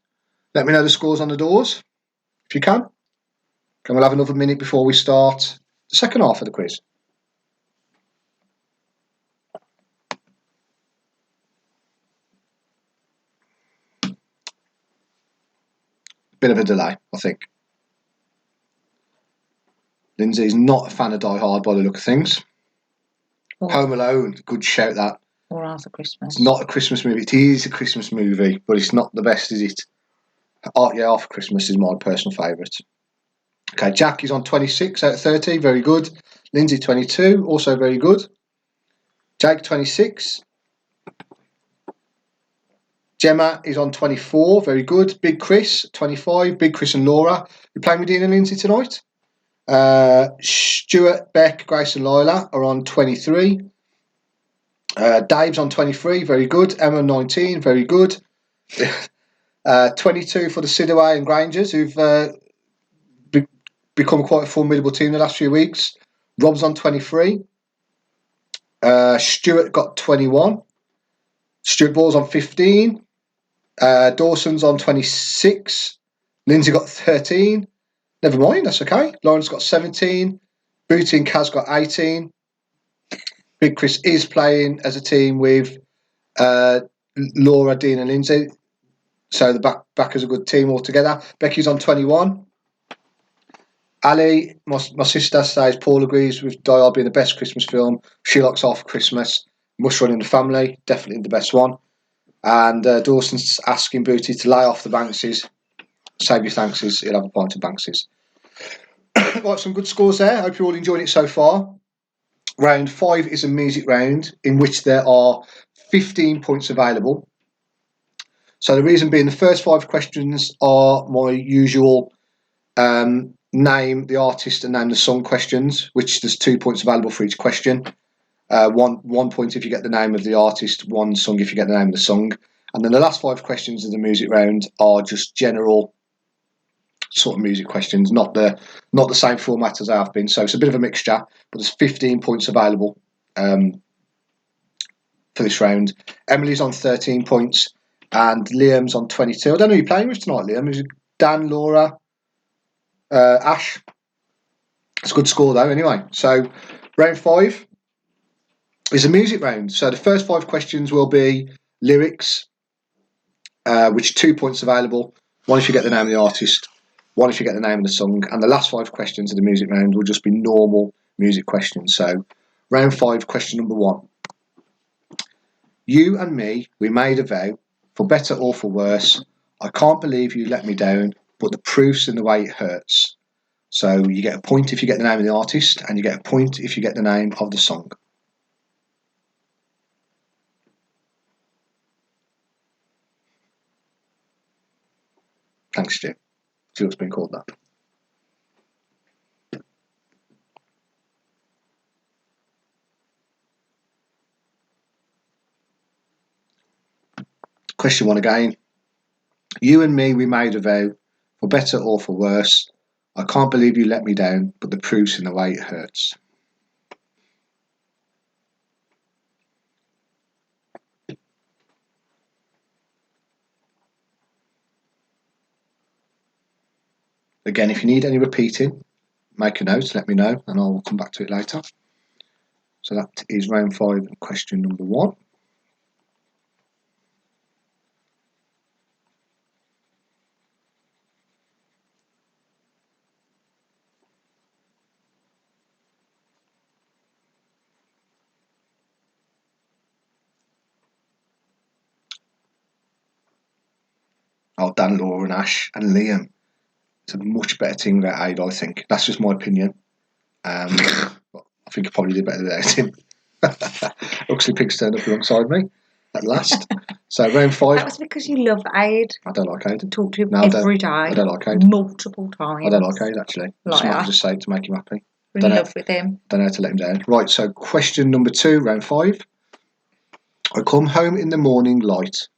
Let me know the scores on the doors, if you can. And we'll have another minute before we start the second half of the quiz. Bit of a delay, I think. Lindsay's not a fan of Die Hard by the look of things. Home Alone, good shout that. Or Arthur Christmas. It's not a Christmas movie. It is a Christmas movie, but it's not the best, is it? Arthur Christmas is my personal favourite. Okay, Jack is on 26 out of 30, very good. Lindsay 22, also very good. Jake 26. Gemma is on 24, very good. Big Chris 25. Big Chris and Laura. You're playing with Dean and Lindsay tonight. Stuart, Beck, Grace and Lila are on 23. Dave's on 23, very good. Emma 19, very good. 22 for the Sidaway and Grangers, who've become quite a formidable team the last few weeks. Rob's on 23. Stuart got 21. Stuart Ball's on 15. Dawson's on 26. Lindsay got 13. Never mind, that's okay. Lawrence got 17. Booty and Kaz got 18. Big Chris is playing as a team with Laura, Dean and Lindsay. So the back is a good team altogether. Becky's on 21. Ali, my sister, says Paul agrees with Die Hard being the best Christmas film. She likes Arthur Christmas. Must Run in the Family, definitely the best one. And Dawson's asking Booty to lay off the Bankses. Save your thankses, he'll have a pint of Bankses. Right, some good scores there. Hope you're all enjoying it so far. Round 5 is a music round in which there are 15 points available. So the reason being, the first 5 questions are my usual name the artist and name the song questions, which there's 2 points available for each question. One point if you get the name of the artist, 1 song if you get the name of the song. And then the last 5 questions of the music round are just general sort of music questions, not the same format as they have been. So it's a bit of a mixture, but there's 15 points available for this round. Emily's on 13 points and Liam's on 22. I don't know who you're playing with tonight, Liam. Is it Dan, Laura, Ash? It's a good score though anyway. So round 5 is a music round. So the first 5 questions will be lyrics, which 2 points available. 1 if you get the name of the artist, 1 if you get the name of the song, and the last 5 questions of the music round will just be normal music questions. So round 5, question number 1. You and me, we made a vow, for better or for worse. I can't believe you let me down, but the proof's in the way it hurts. So you get a point if you get the name of the artist, and you get a point if you get the name of the song. Thanks, Stu. See what's been called that. Question 1 again. You and me, we made a vow, for better or for worse. I can't believe you let me down, but the proof's in the way it hurts. Again, if you need any repeating, make a note, let me know, and I'll come back to it later. So that is round 5, question number 1. Oh, Dan, Laura, and Ash, and Liam. It's a much better team without Aid, I think. That's just my opinion. But I think I probably did better without him. Huxley Pig's turned up alongside me at last. So round 5. That was because you love Aid. I don't like Aid. Talk to him every day. I don't like Aid. Multiple times. I don't like Aid, actually. I might just say it to make him happy. We're in love with him. Don't know how to let him down. Right, so question number 2, round 5. I come home in the morning light.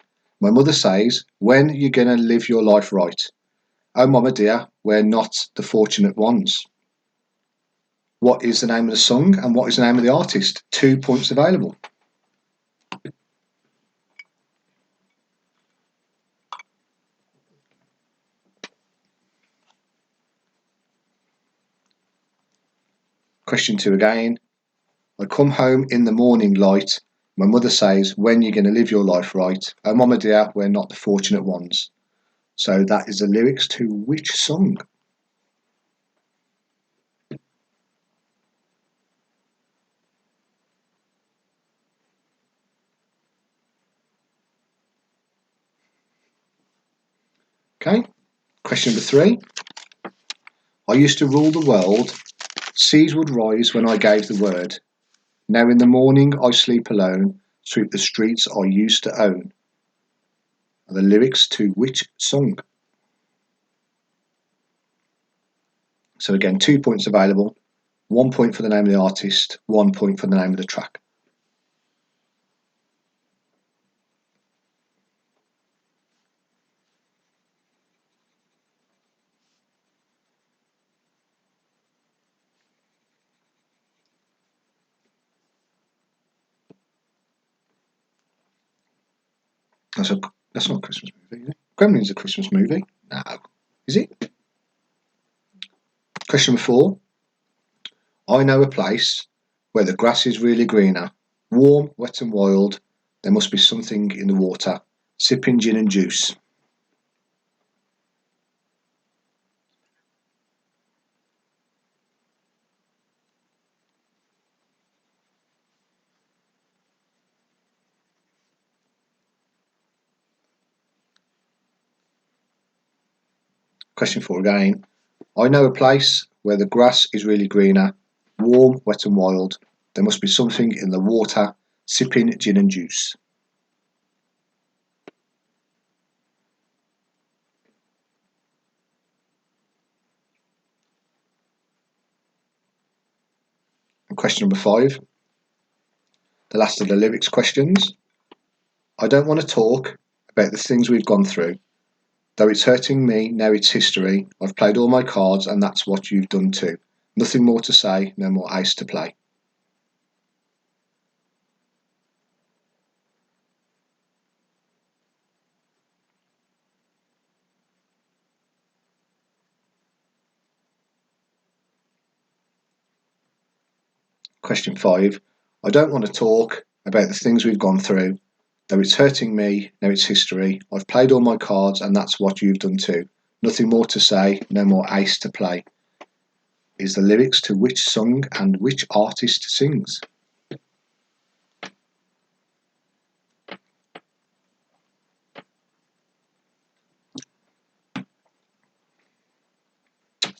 My mother says, when you gonna live your life right? Oh, mama dear, we're not the fortunate ones. What is the name of the song and what is the name of the artist? 2 points available. Question 2 again. I come home in the morning light. My mother says, when you gonna live your life right? Oh, mama dear, we're not the fortunate ones. So that is the lyrics to which song? Okay. Question number 3. I used to rule the world. Seas would rise when I gave the word. Now in the morning I sleep alone. Sweep the streets I used to own. Are the lyrics to which song? So again, 2 points available. 1 point for the name of the artist. 1 point for the name of the track. That's not a Christmas movie, is it? Gremlins a Christmas movie? No. Is it? Question number 4. I know a place where the grass is really greener. Warm, wet and wild. There must be something in the water. Sipping gin and juice. Question 4 again. I know a place where the grass is really greener. Warm, wet and wild. There must be something in the water. Sipping gin and juice. And question number 5. The last of the lyrics questions. I don't want to talk about the things we've gone through. Though it's hurting me, now it's history. I've played all my cards and that's what you've done too. Nothing more to say, no more ace to play. Question 5. I don't want to talk about the things we've gone through. Though it's hurting me, now it's history. I've played all my cards and that's what you've done too. Nothing more to say, no more ace to play. Is the lyrics to which song and which artist sings?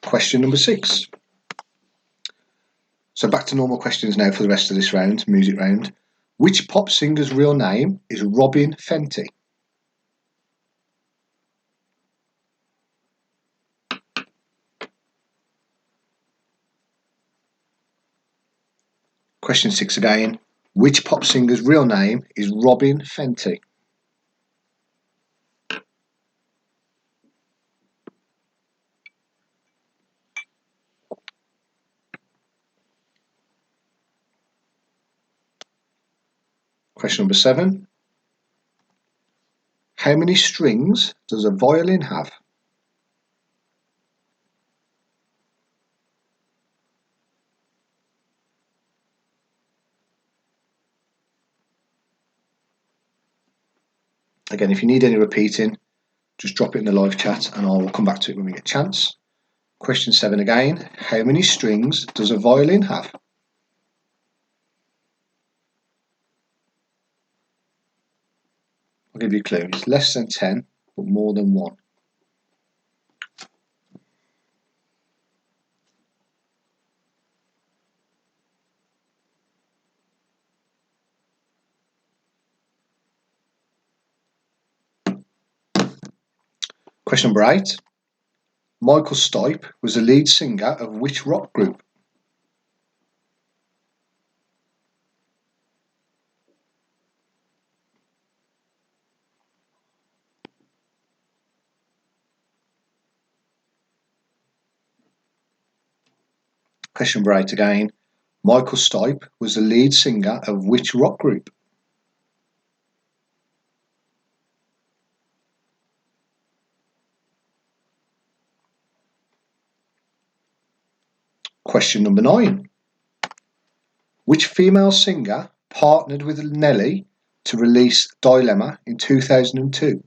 Question number 6. So back to normal questions now for the rest of this round, music round. Which pop singer's real name is Robin Fenty? Question 6 again. Which pop singer's real name is Robin Fenty? Question number 7. How many strings does a violin have? Again, if you need any repeating, just drop it in the live chat and I will come back to it when we get a chance. Question 7 again. How many strings does a violin have? I'll give you a clue. It's less than 10, but more than 1. Question number 8. Michael Stipe was the lead singer of which rock group? Question number 8 again. Michael Stipe was the lead singer of which rock group? Question number 9. Which female singer partnered with Nelly to release Dilemma in 2002?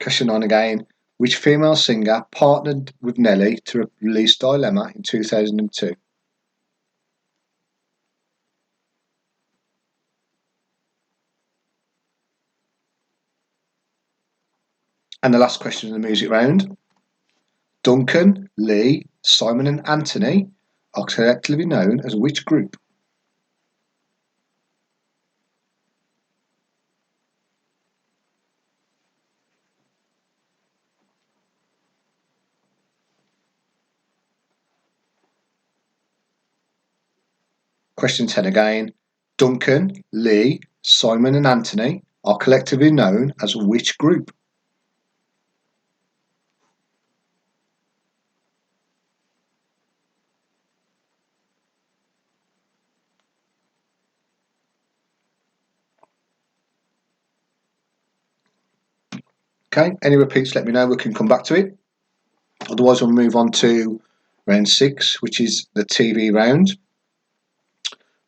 Question 9 again. Which female singer partnered with Nelly to release Dilemma in 2002? And the last question in the music round. Duncan, Lee, Simon and Anthony are collectively known as which group? Question 10 again. Duncan, Lee, Simon and Anthony are collectively known as which group? Okay, any repeats, let me know. We can come back to it. Otherwise, we'll move on to round 6, which is the TV round.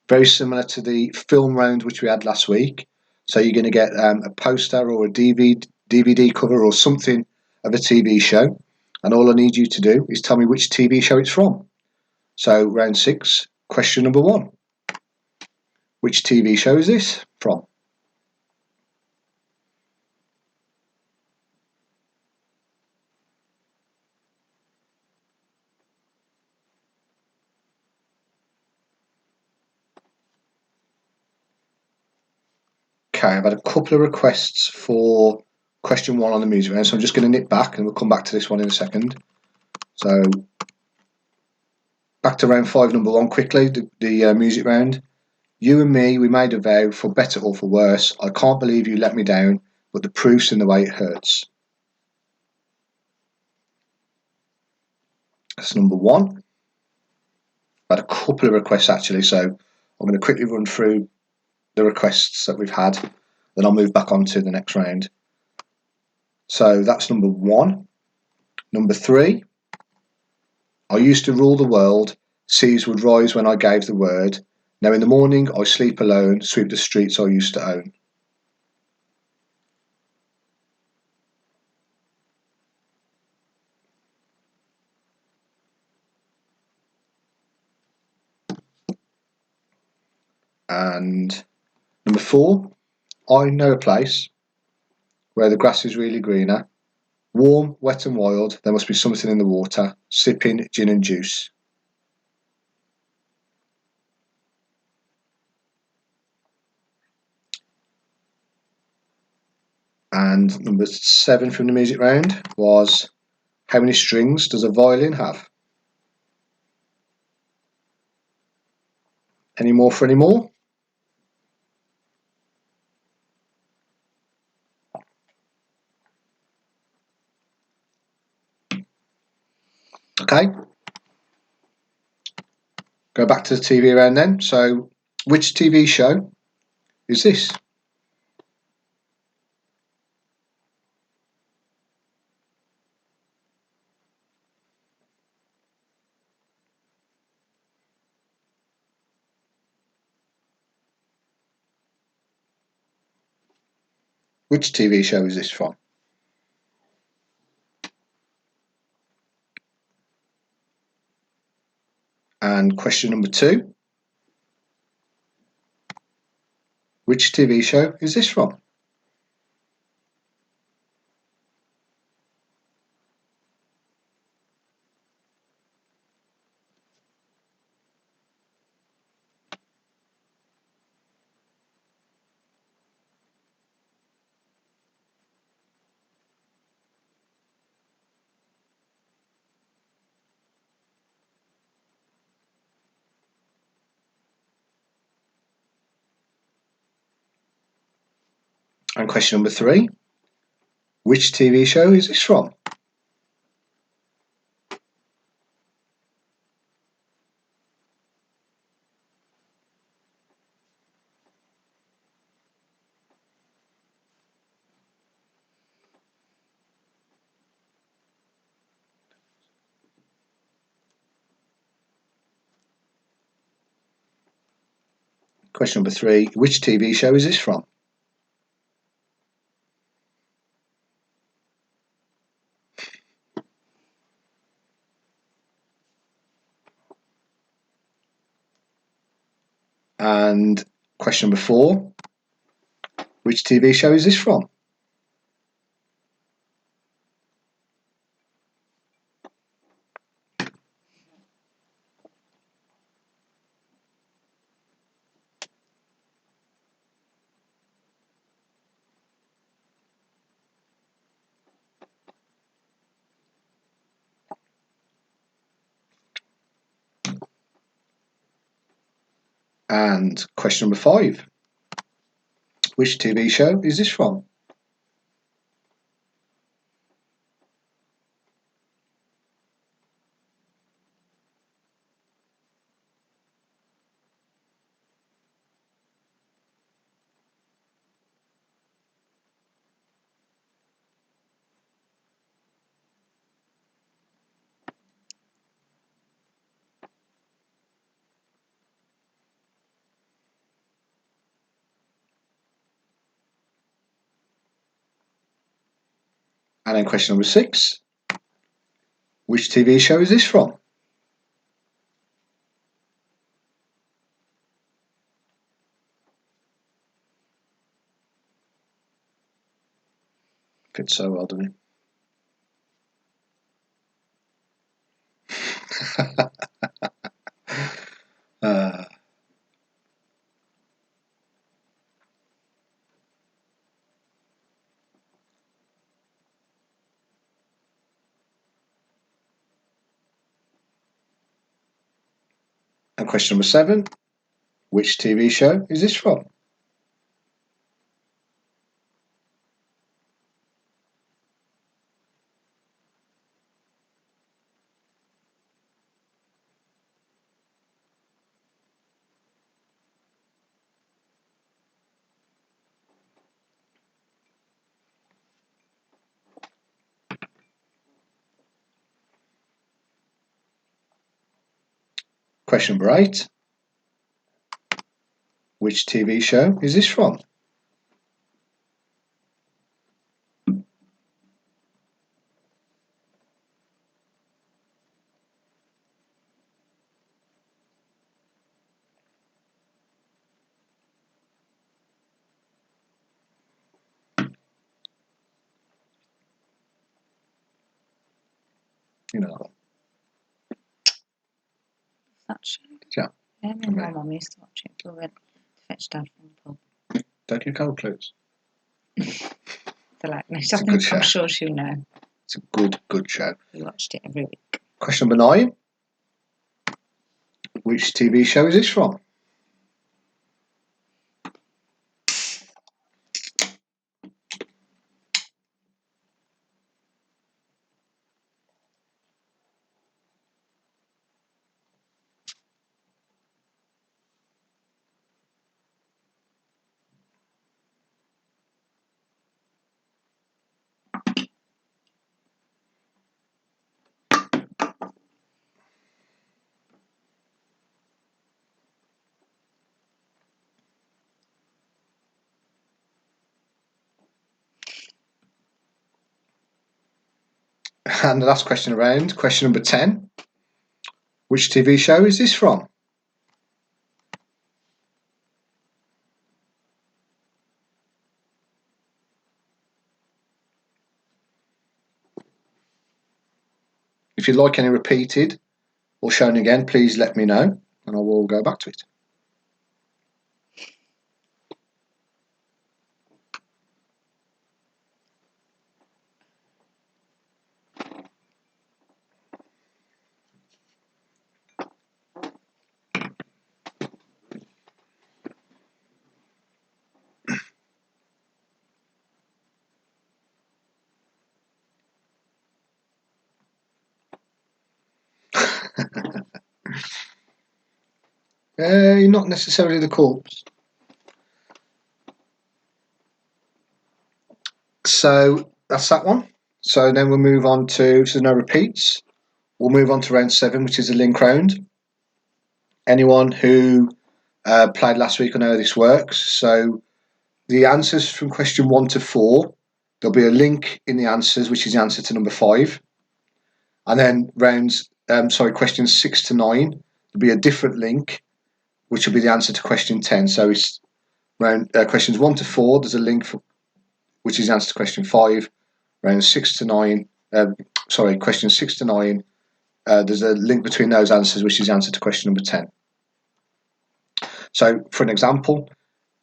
Very similar to the film round which we had last week. So you're going to get a poster or a DVD cover or something of a TV show. And all I need you to do is tell me which TV show it's from. So round 6, question number 1. Which TV show is this from? Okay, I've had a couple of requests for question 1 on the music round, so I'm just going to nip back and we'll come back to this one in a second. So back to round 5, number 1 quickly, the music round. You and me, we made a vow, for better or for worse. I can't believe you let me down, but the proof's in the way it hurts. That's number 1. I've had a couple of requests actually, so I'm going to quickly run through the requests that we've had, then I'll move back on to the next round. So that's number 1. Number 3, I used to rule the world, seas would rise when I gave the word. Now in the morning I sleep alone, sweep the streets I used to own. And number 4, I know a place where the grass is really greener. Warm, wet and wild, there must be something in the water, sipping gin and juice. And number 7 from the music round was, how many strings does a violin have? Any more for any more? Okay. Go back to the TV round then. So, which TV show is this? Which TV show is this from? And question number 2. Which TV show is this from? And question number 3. Which TV show is this from? Question number 3. Which TV show is this from? And question number 4. Which TV show is this from? And question number 5. Which TV show is this from? And then question number 6. Which TV show is this from? Fits so well, doesn't it? And question number 7. Which TV show is this from? Question number 8. Which TV show is this from? You know. That show? Yeah. Yeah, my mum used to watch it. We went to fetch Dad from the pub. Don't give cold clues. They're like, no, I'm sure she'll know. It's a good show. We watched it every week. Question number 9. Which TV show is this from? And the last question around, question number 10. Which TV show is this from? If you'd like any repeated or shown again, please let me know and I will go back to it. Not necessarily the corpse. So that's that one. So then we'll move on to, so no repeats. We'll move on to round 7, which is a link round. Anyone who played last week will know how this works. So the answers from question 1 to 4, there'll be a link in the answers, which is the answer to number 5. And then questions 6 to 9, there'll be a different link, which will be the answer to question 10. So it's questions 1 to 4, there's a link which is the answer to question 5. Round 6 to 9, questions 6 to 9, there's a link between those answers, which is the answer to question number 10. So for an example,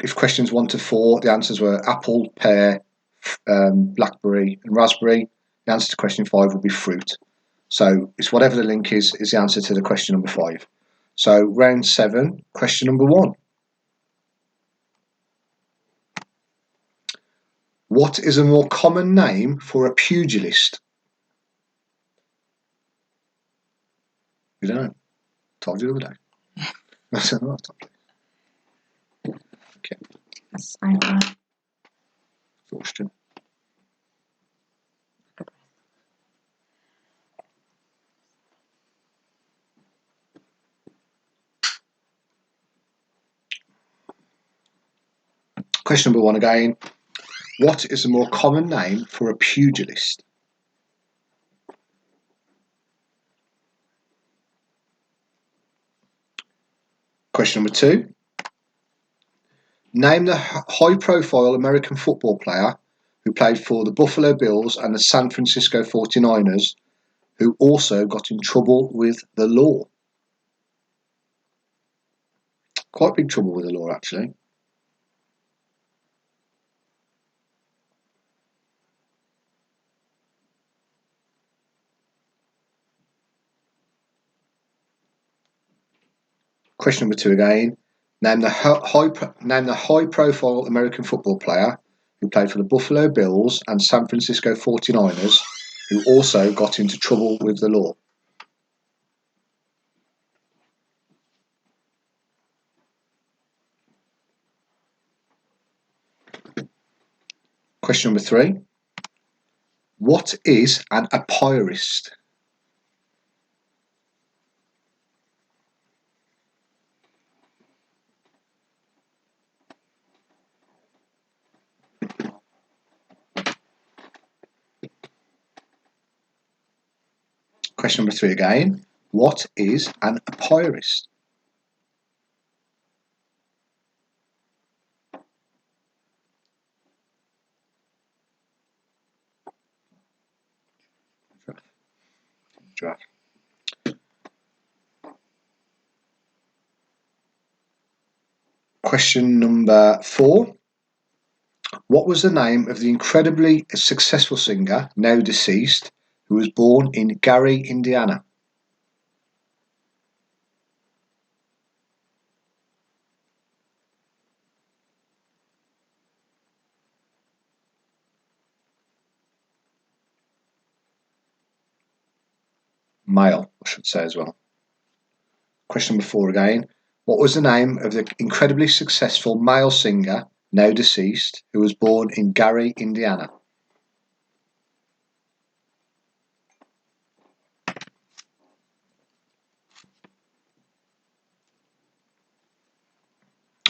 if questions 1 to 4, the answers were apple, pear, blackberry and raspberry, the answer to question 5 will be fruit. So it's whatever the link is the answer to the question number 5. So round 7, question number 1. What is a more common name for a pugilist? You don't know. Told you the other day. I don't know. Okay. That's fine. Exhaustion. Question number 1 again. What is a more common name for a pugilist? Question number 2. Name the high-profile American football player who played for the Buffalo Bills and the San Francisco 49ers, who also got in trouble with the law. Quite big trouble with the law, actually. Question number 2 again. Name the high-profile American football player who played for the Buffalo Bills and San Francisco 49ers, who also got into trouble with the law. Question number 3. What is an apirist? Question number 3 again. What is an apirist? Giraffe. Question number 4. What was the name of the incredibly successful singer, now deceased, who was born in Gary, Indiana? Male, I should say as well. Question number 4 again. What was the name of the incredibly successful male singer, now deceased, who was born in Gary, Indiana?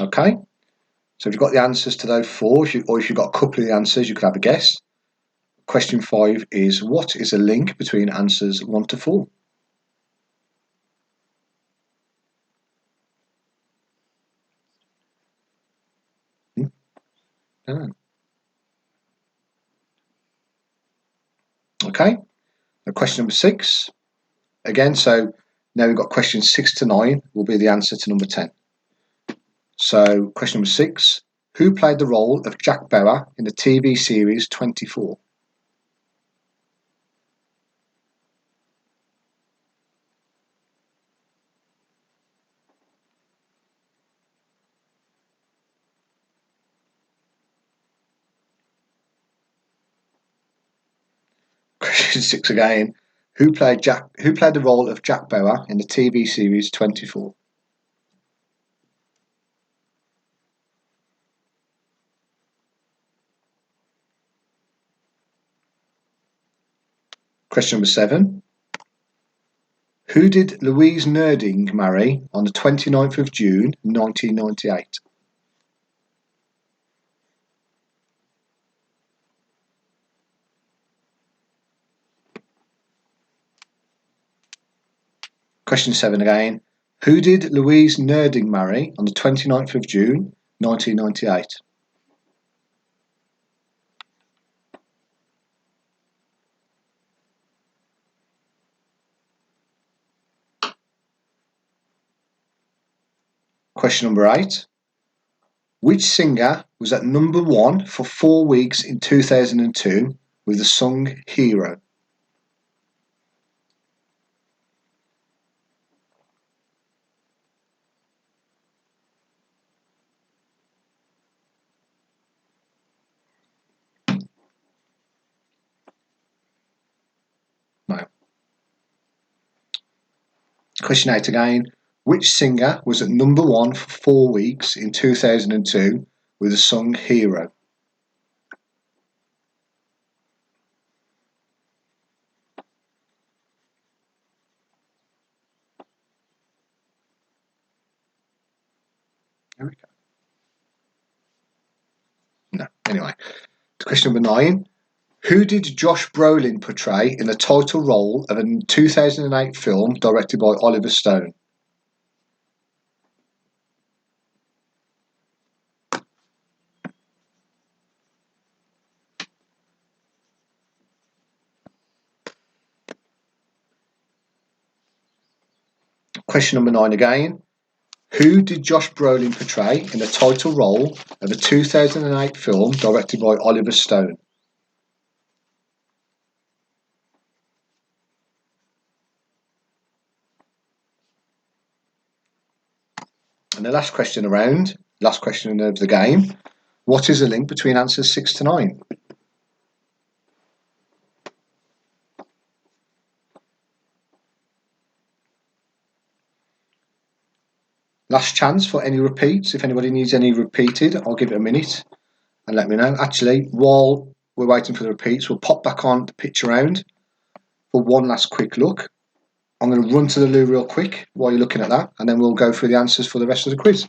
Okay, so if you've got the answers to those 4, or if you've got a couple of the answers, you could have a guess. question 5 is, what is a link between answers 1 to 4? Okay, now question number 6. Again, so now we've got questions 6 to 9 will be the answer to number 10. So question number 6, who played the role of Jack Bauer in the TV series 24? Question 6 again, who played the role of Jack Bauer in the TV series 24? Question number 7, who did Louise Nerding marry on the 29th of June 1998? Question 7 again, who did Louise Nerding marry on the 29th of June 1998? Question number 8, which singer was at number 1 for 4 weeks in 2002 with the song Hero? No. Question 8 again, which singer was at number 1 for 4 weeks in 2002 with the song Hero? There we go. No. Anyway, question number 9. Who did Josh Brolin portray in the title role of a 2008 film directed by Oliver Stone? Question number 9 again. Who did Josh Brolin portray in the title role of a 2008 film directed by Oliver Stone? And the last question of the game. What is the link between answers 6 to 9? Last chance for any repeats. If anybody needs any repeated, I'll give it a minute and let me know. Actually, while we're waiting for the repeats, we'll pop back on the pitch around for one last quick look. I'm going to run to the loo real quick while you're looking at that, and then we'll go through the answers for the rest of the quiz.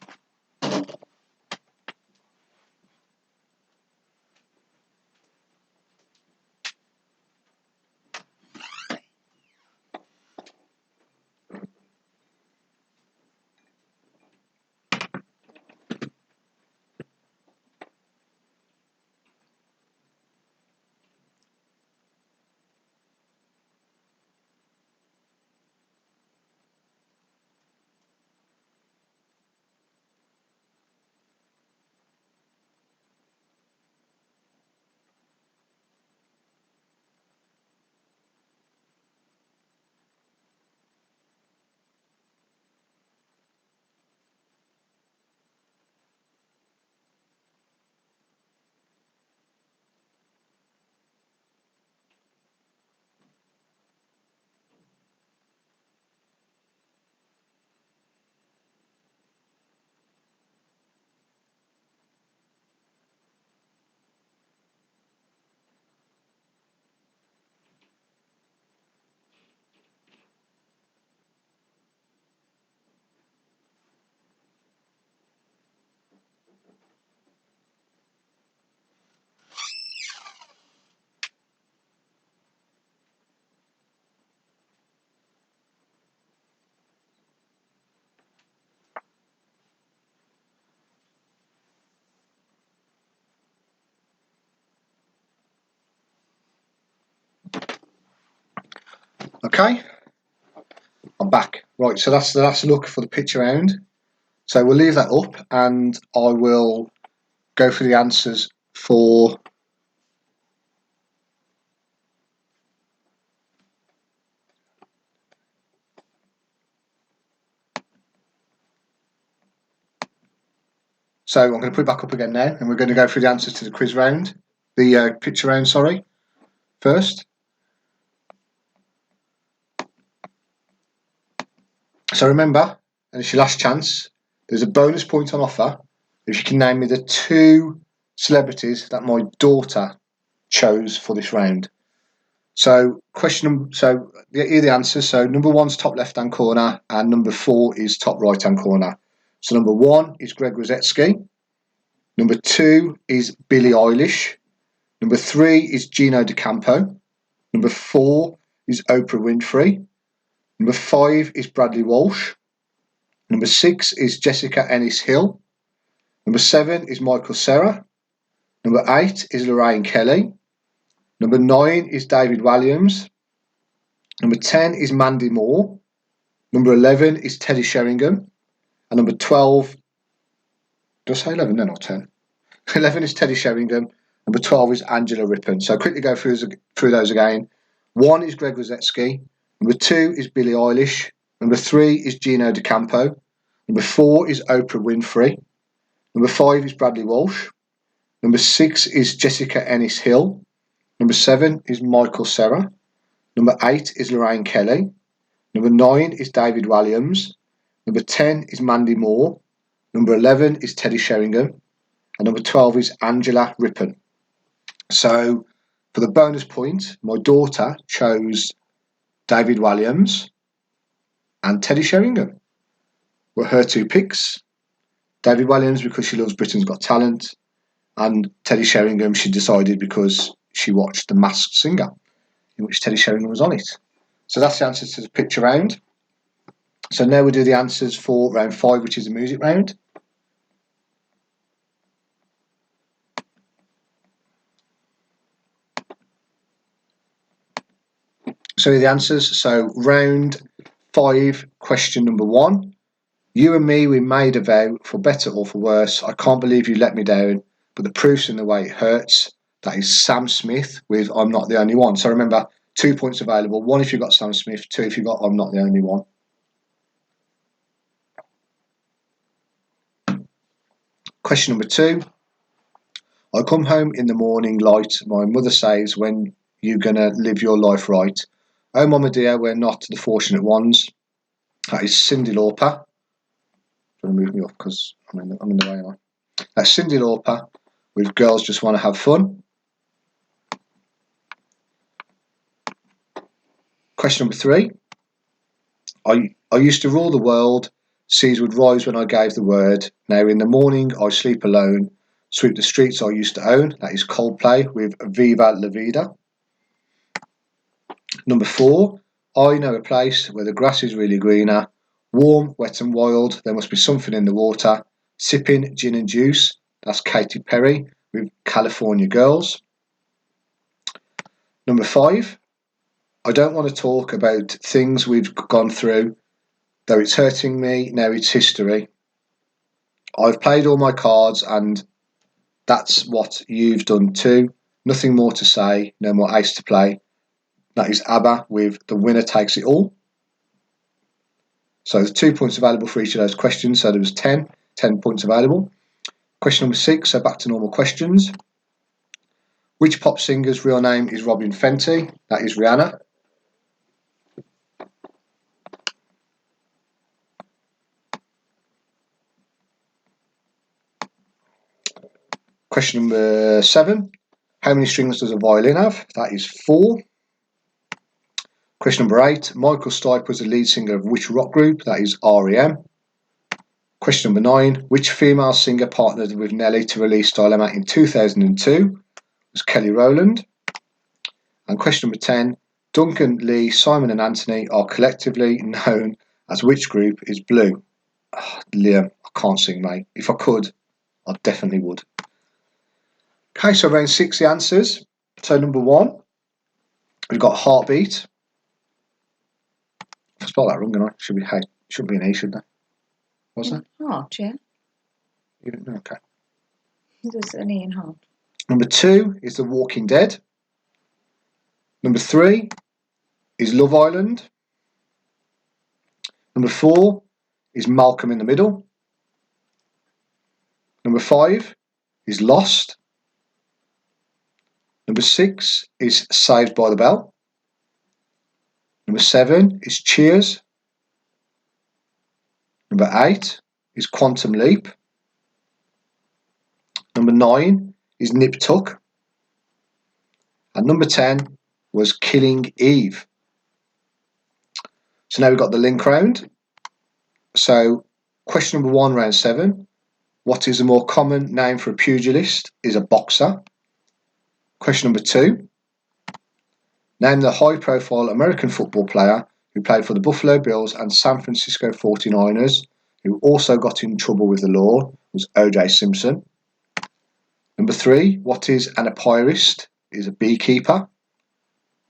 Okay, I'm back. Right, so that's the last look for the picture round. So we'll leave that up and I will go for the answers for so I'm going to put it back up again now and we're going to go through the answers to the quiz round, the picture round, sorry, first. So remember, and it's your last chance, there's a bonus point on offer if you can name me the 2 celebrities that my daughter chose for this round. So here are the answers. So number 1's top left hand corner and number 4 is top right hand corner. So number 1 is Greg Rosetsky. Number 2 is Billie Eilish. Number 3 is Gino D'Acampo. Number 4 is Oprah Winfrey. Number 5 is Bradley Walsh. Number 6 is Jessica Ennis Hill. Number 7 is Michael Cera. Number 8 is Lorraine Kelly. Number 9 is David Walliams. Number 10 is Mandy Moore. Number 11 is Teddy Sheringham. And number 12, did I say 11? No, not 10. 11 is Teddy Sheringham. Number 12 is Angela Rippon. So quickly go through those again. 1 is Greg Rosetsky. Number 2 is Billie Eilish. Number 3 is Gino D'Acampo. Number 4 is Oprah Winfrey. Number 5 is Bradley Walsh. Number 6 is Jessica Ennis Hill. Number 7 is Michael Cera. Number 8 is Lorraine Kelly. Number 9 is David Walliams. Number 10 is Mandy Moore. Number 11 is Teddy Sheringham. And number 12 is Angela Rippon. So for the bonus point, my daughter chose David Walliams and Teddy Sheringham were her 2 picks. David Walliams because she loves Britain's Got Talent, and Teddy Sheringham she decided because she watched The Masked Singer, in which Teddy Sheringham was on it. So that's the answers to the picture round. So now we do the answers for round 5, which is the music round. So the answers. So round 5, question number 1. You and me, we made a vow, for better or for worse. I can't believe you let me down, but the proof's in the way it hurts. That is Sam Smith with I'm Not the Only One. So remember, 2 points available. 1 if you got Sam Smith, 2 if you got I'm Not the Only One. Question number 2. I come home in the morning light. My mother says, when you gonna live your life right? Oh, mama dear, we're not the fortunate ones. That is Cyndi Lauper. Trying to move me up because I'm in the way now. That's Cyndi Lauper with Girls Just Want to Have Fun. Question number 3. I used to rule the world. Seas would rise when I gave the word. Now in the morning I sleep alone. Sweep the streets I used to own. That is Coldplay with Viva La Vida. Number 4. I know a place where the grass is really greener. Warm, wet and wild. There must be something in the water. Sipping gin and juice. That's Katy Perry with California Girls. Number 5. I don't want to talk about things we've gone through. Though it's hurting me, now it's history. I've played all my cards and that's what you've done too. Nothing more to say, no more ace to play. That is ABBA with The Winner Takes It All. So there's 2 points available for each of those questions. So there was 10 points available. Question number 6, so back to normal questions. Which pop singer's real name is Robin Fenty? That is Rihanna. Question number 7. How many strings does a violin have? That is 4. Question number 8. Michael Stipe was the lead singer of which rock group? That is REM. Question number 9. Which female singer partnered with Nelly to release Dilemma in 2002? It was Kelly Rowland. And question number 10. Duncan, Lee, Simon and Anthony are collectively known as which group is Blue? Oh, Liam, I can't sing, mate. If I could, I definitely would. Okay, so round 6, the answers. So number 1, we've got Heartbeat. spelled that wrong, didn't I? Should be H. Shouldn't be an E, should there? Was there? Heart, yeah. You didn't know? Okay. There's an E in heart. Number 2 is The Walking Dead. Number 3 is Love Island. Number 4 is Malcolm in the Middle. Number 5 is Lost. Number 6 is Saved by the Bell. Number 7 is Cheers. Number 8 is Quantum Leap. Number 9 is Nip Tuck. And number 10 was Killing Eve. So now we've got the link round. So question number 1, round 7. What is a more common name for a pugilist? Is a boxer. Question number 2. Name the high-profile American football player who played for the Buffalo Bills and San Francisco 49ers, who also got in trouble with the law, was O.J. Simpson. Number 3. What is an apiarist? Is a beekeeper.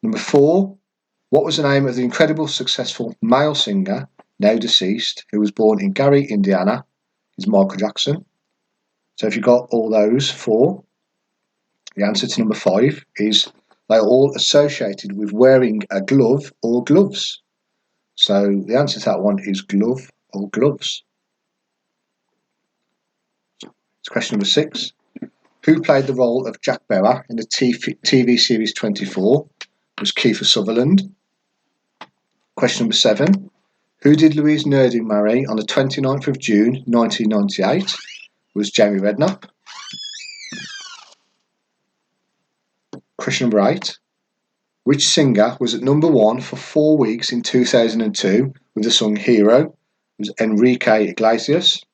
Number 4. What was the name of the incredible successful male singer, now deceased, who was born in Gary, Indiana? Is Michael Jackson. So if you got all those 4, the answer to number 5 is they are all associated with wearing a glove or gloves. So the answer to that one is glove or gloves. It's question number 6. Who played the role of Jack Bauer in the TV series 24? It was Kiefer Sutherland. Question number 7. Who did Louise Nerding marry on the 29th of June 1998? It was Jamie Redknapp. Question number 8. Which singer was at number 1 for 4 weeks in 2002 with the song Hero? It was Enrique Iglesias.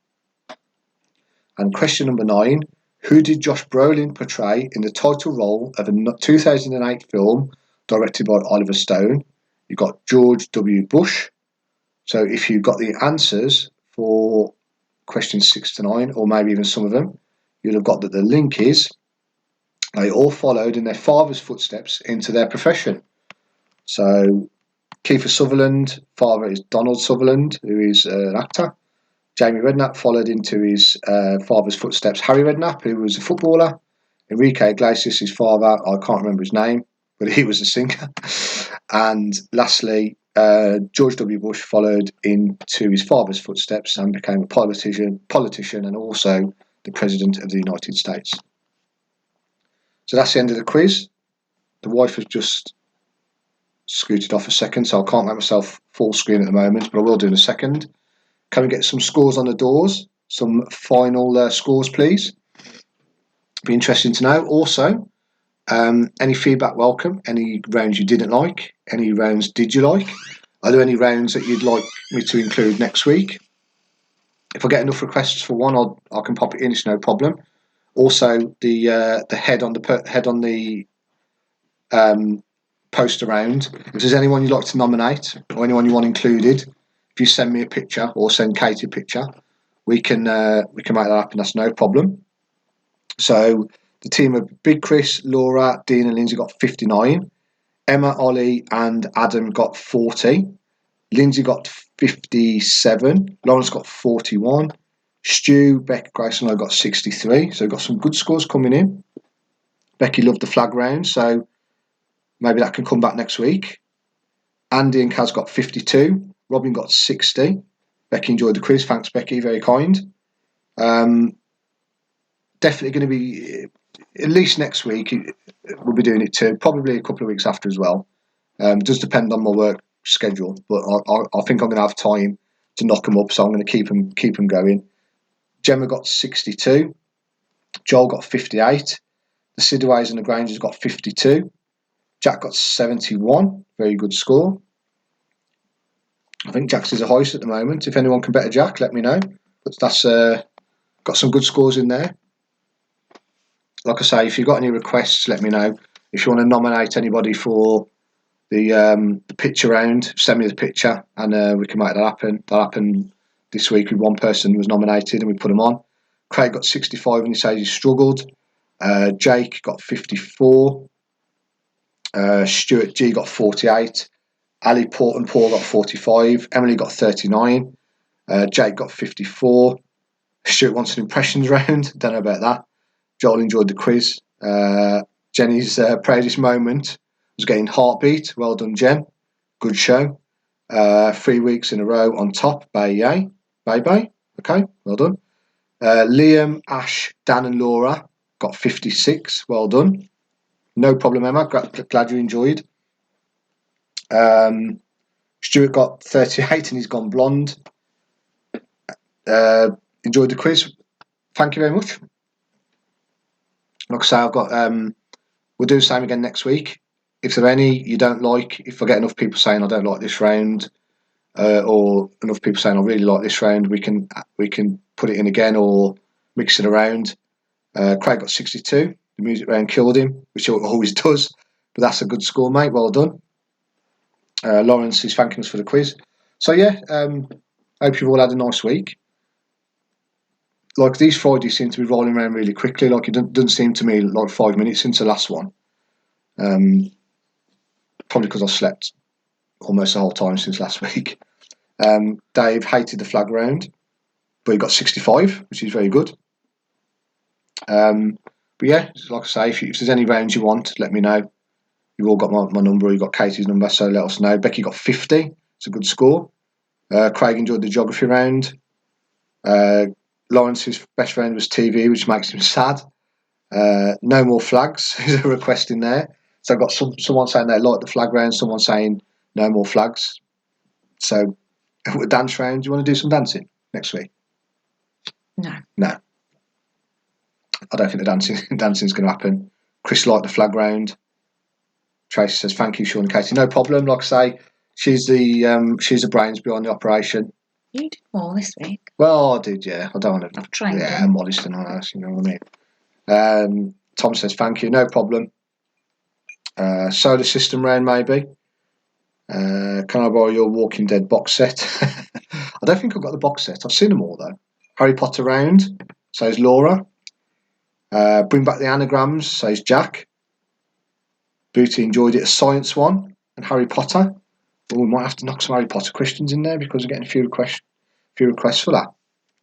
And question number 9. Who did Josh Brolin portray in the title role of a 2008 film directed by Oliver Stone? You got George W. Bush. So if you got the answers for questions 6 to 9, or maybe even some of them, you'll have got that the link is they all followed in their father's footsteps into their profession. So Kiefer Sutherland, father is Donald Sutherland, who is an actor. Jamie Redknapp followed into his father's footsteps, Harry Redknapp, who was a footballer. Enrique Iglesias, his father, I can't remember his name, but he was a singer. And lastly, George W. Bush followed into his father's footsteps and became a politician and also the President of the United States. So that's the end of the quiz. The wife has just scooted off a second, so I can't make myself full screen at the moment, but I will do in a second. Can we get some scores on the doors? Some final scores, please. Be interesting to know. Also, any feedback welcome. Any rounds you didn't like? Any rounds did you like? Are there any rounds that you'd like me to include next week? If I get enough requests for one, I can pop it in. It's no problem. Also, the head on the post around. If there's anyone you'd like to nominate or anyone you want included, if you send me a picture or send Katie a picture, we can make that happen. That's no problem. So the team of Big Chris, Laura, Dean and Lindsay got 59. Emma, Ollie and Adam got 40. Lindsay got 57. Lawrence got 41. Stu, Beck, Grace and I got 63. So we've got some good scores coming in. Becky loved the flag round, so maybe that can come back next week. Andy and Kaz got 52. Robin got 60. Becky enjoyed the quiz. Thanks, Becky. Very kind. Definitely going to be, at least next week, we'll be doing it too. Probably a couple of weeks after as well. It does depend on my work schedule, but I think I'm going to have time to knock them up, so I'm going to keep them going. Gemma got 62. Joel got 58. The Sidaways and the Grangers got 52. Jack got 71. Very good score. I think Jack's is a hoist at the moment. If anyone can better Jack, let me know. But that's got some good scores in there. Like I say, if you've got any requests, let me know. If you want to nominate anybody for the picture round, send me the picture and we can make that happen. That happened this week with one person who was nominated and we put them on. Craig got 65 and he says he struggled. Jake got 54. Stuart G got 48. Ali and Paul got 45. Emily got 39. Jake got 54. Stuart wants an impressions round. Don't know about that. Joel enjoyed the quiz. Jenny's proudest moment was getting Heartbeat. Well done, Jen. Good show. 3 weeks in a row on top. Bye. Okay, well done. Liam, Ash, Dan and Laura got 56. Well done. No problem, Emma. Glad you enjoyed. Stuart got 38 and he's gone blonde. Enjoyed the quiz. Thank you very much. Like I say, I've got we'll do the same again next week. If there are any you don't like, if I get enough people saying I don't like this round, or enough people saying I really like this round, we can put it in again or mix it around. Craig got 62. The music round killed him, which it always does, but that's a good score, mate. Well done. Lawrence is thanking us for the quiz. So yeah, hope you've all had a nice week. Like these Fridays seem to be rolling around really quickly. Like it doesn't seem to me like 5 minutes since the last one. Probably because I slept almost the whole time since last week. Dave hated the flag round, but he got 65, which is very good. But yeah, like I say, if there's any rounds you want, let me know. You've all got my number, you've got Katie's number, so let us know. Becky got 50. It's a good score. Craig enjoyed the geography round. Lawrence's best round was TV, which makes him sad. No more flags is a request in there. So I've got someone saying they like the flag round, someone saying no more flags. So a dance round. Do you want to do some dancing next week? No. I don't think the dancing's going to happen. Chris liked the flag round. Tracy says thank you, Sean and Katie. No problem. Like I say, she's the brains behind the operation. You did more this week. Well, I did, yeah. I don't want to. I've tried. Yeah, I'm modest and all that. You know what I mean. Tom says thank you. No problem. Solar system round maybe. Can I borrow your Walking Dead box set? I don't think I've got the box set. I've seen them all though. Harry Potter round, says Laura. Bring back the anagrams, says Jack. Booty enjoyed it. A science one and Harry Potter. Well, we might have to knock some Harry Potter questions in there because we're getting a few requests for that.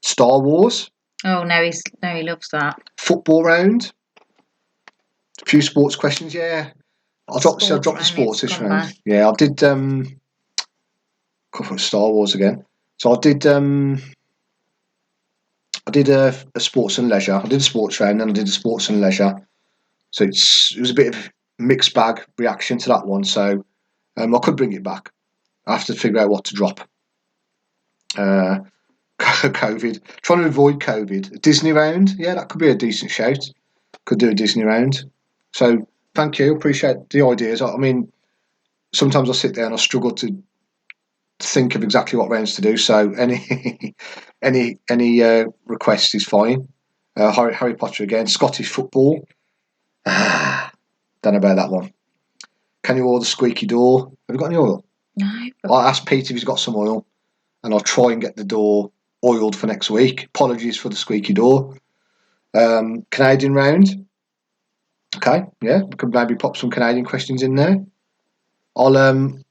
Star Wars. Oh no, he loves that. Football round. A few sports questions, yeah. I dropped the sports this round. Back. Yeah, I did cover Star Wars again. So I did a sports and leisure. I did a sports round and I did a sports and leisure. So it was a bit of mixed bag reaction to that one. So I could bring it back. I have to figure out what to drop. COVID. Trying to avoid COVID. A Disney round. Yeah, that could be a decent shout. Could do a Disney round. So thank you. Appreciate the ideas. I mean, sometimes I sit there and I struggle to think of exactly what rounds to do. So any request is fine. Harry Potter again. Scottish football. Don't know about that one. Can you order squeaky door? Have you got any oil? No. I'll ask Pete if he's got some oil, and I'll try and get the door oiled for next week. Apologies for the squeaky door. Canadian round. Okay, yeah, we could maybe pop some Canadian questions in there. The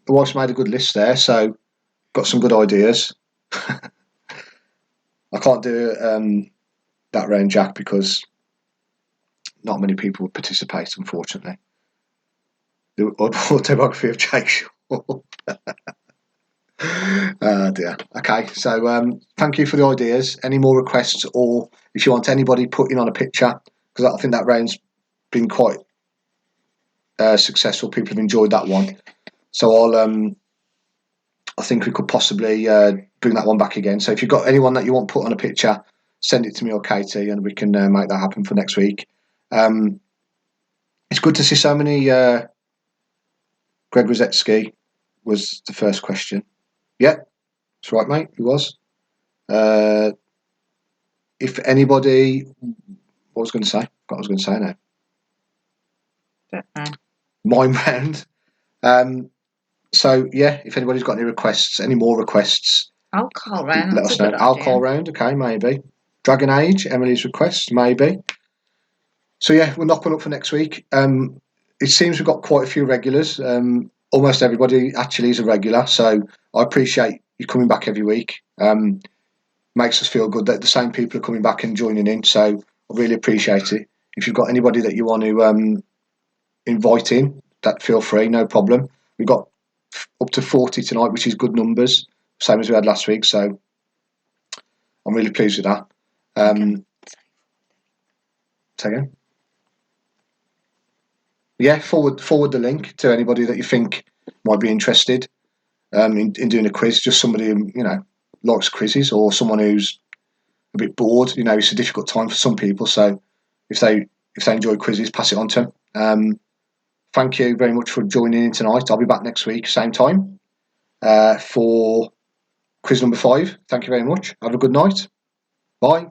wife's made a good list there, so got some good ideas. I can't do that round, Jack, because not many people would participate, unfortunately. The autobiography of Jake Shaw. Dear. Okay, so thank you for the ideas. Any more requests, or if you want anybody putting on a picture, because I think that round's been quite successful. People have enjoyed that one, so I think we could possibly bring that one back again. So if you've got anyone that you want put on a picture, send it to me or Katie, and we can make that happen for next week. It's good to see so many. Greg Rosetsky was the first question. Yeah, that's right, mate. He was. If anybody, what was I going to say? What I was going to say now. Don't know. Mime round. So yeah, if anybody's got any requests, any more requests, alcohol round. Let us know. Alcohol round, okay, maybe. Dragon Age, Emily's request, maybe. So yeah, we'll knock one up for next week. It seems we've got quite a few regulars. almost everybody actually is a regular, so I appreciate you coming back every week. Makes us feel good that the same people are coming back and joining in, so I really appreciate it. If you've got anybody that you want to invite in, that feel free, no problem. We've got up to 40 tonight, which is good numbers, same as we had last week, so I'm really pleased with that. Say again? Yeah, forward the link to anybody that you think might be interested in doing a quiz. Just somebody who, likes quizzes, or someone who's a bit bored. It's a difficult time for some people, so if they enjoy quizzes, pass it on to them. Thank you very much for joining in tonight. I'll be back next week, same time, for quiz number 5. Thank you very much. Have a good night. Bye.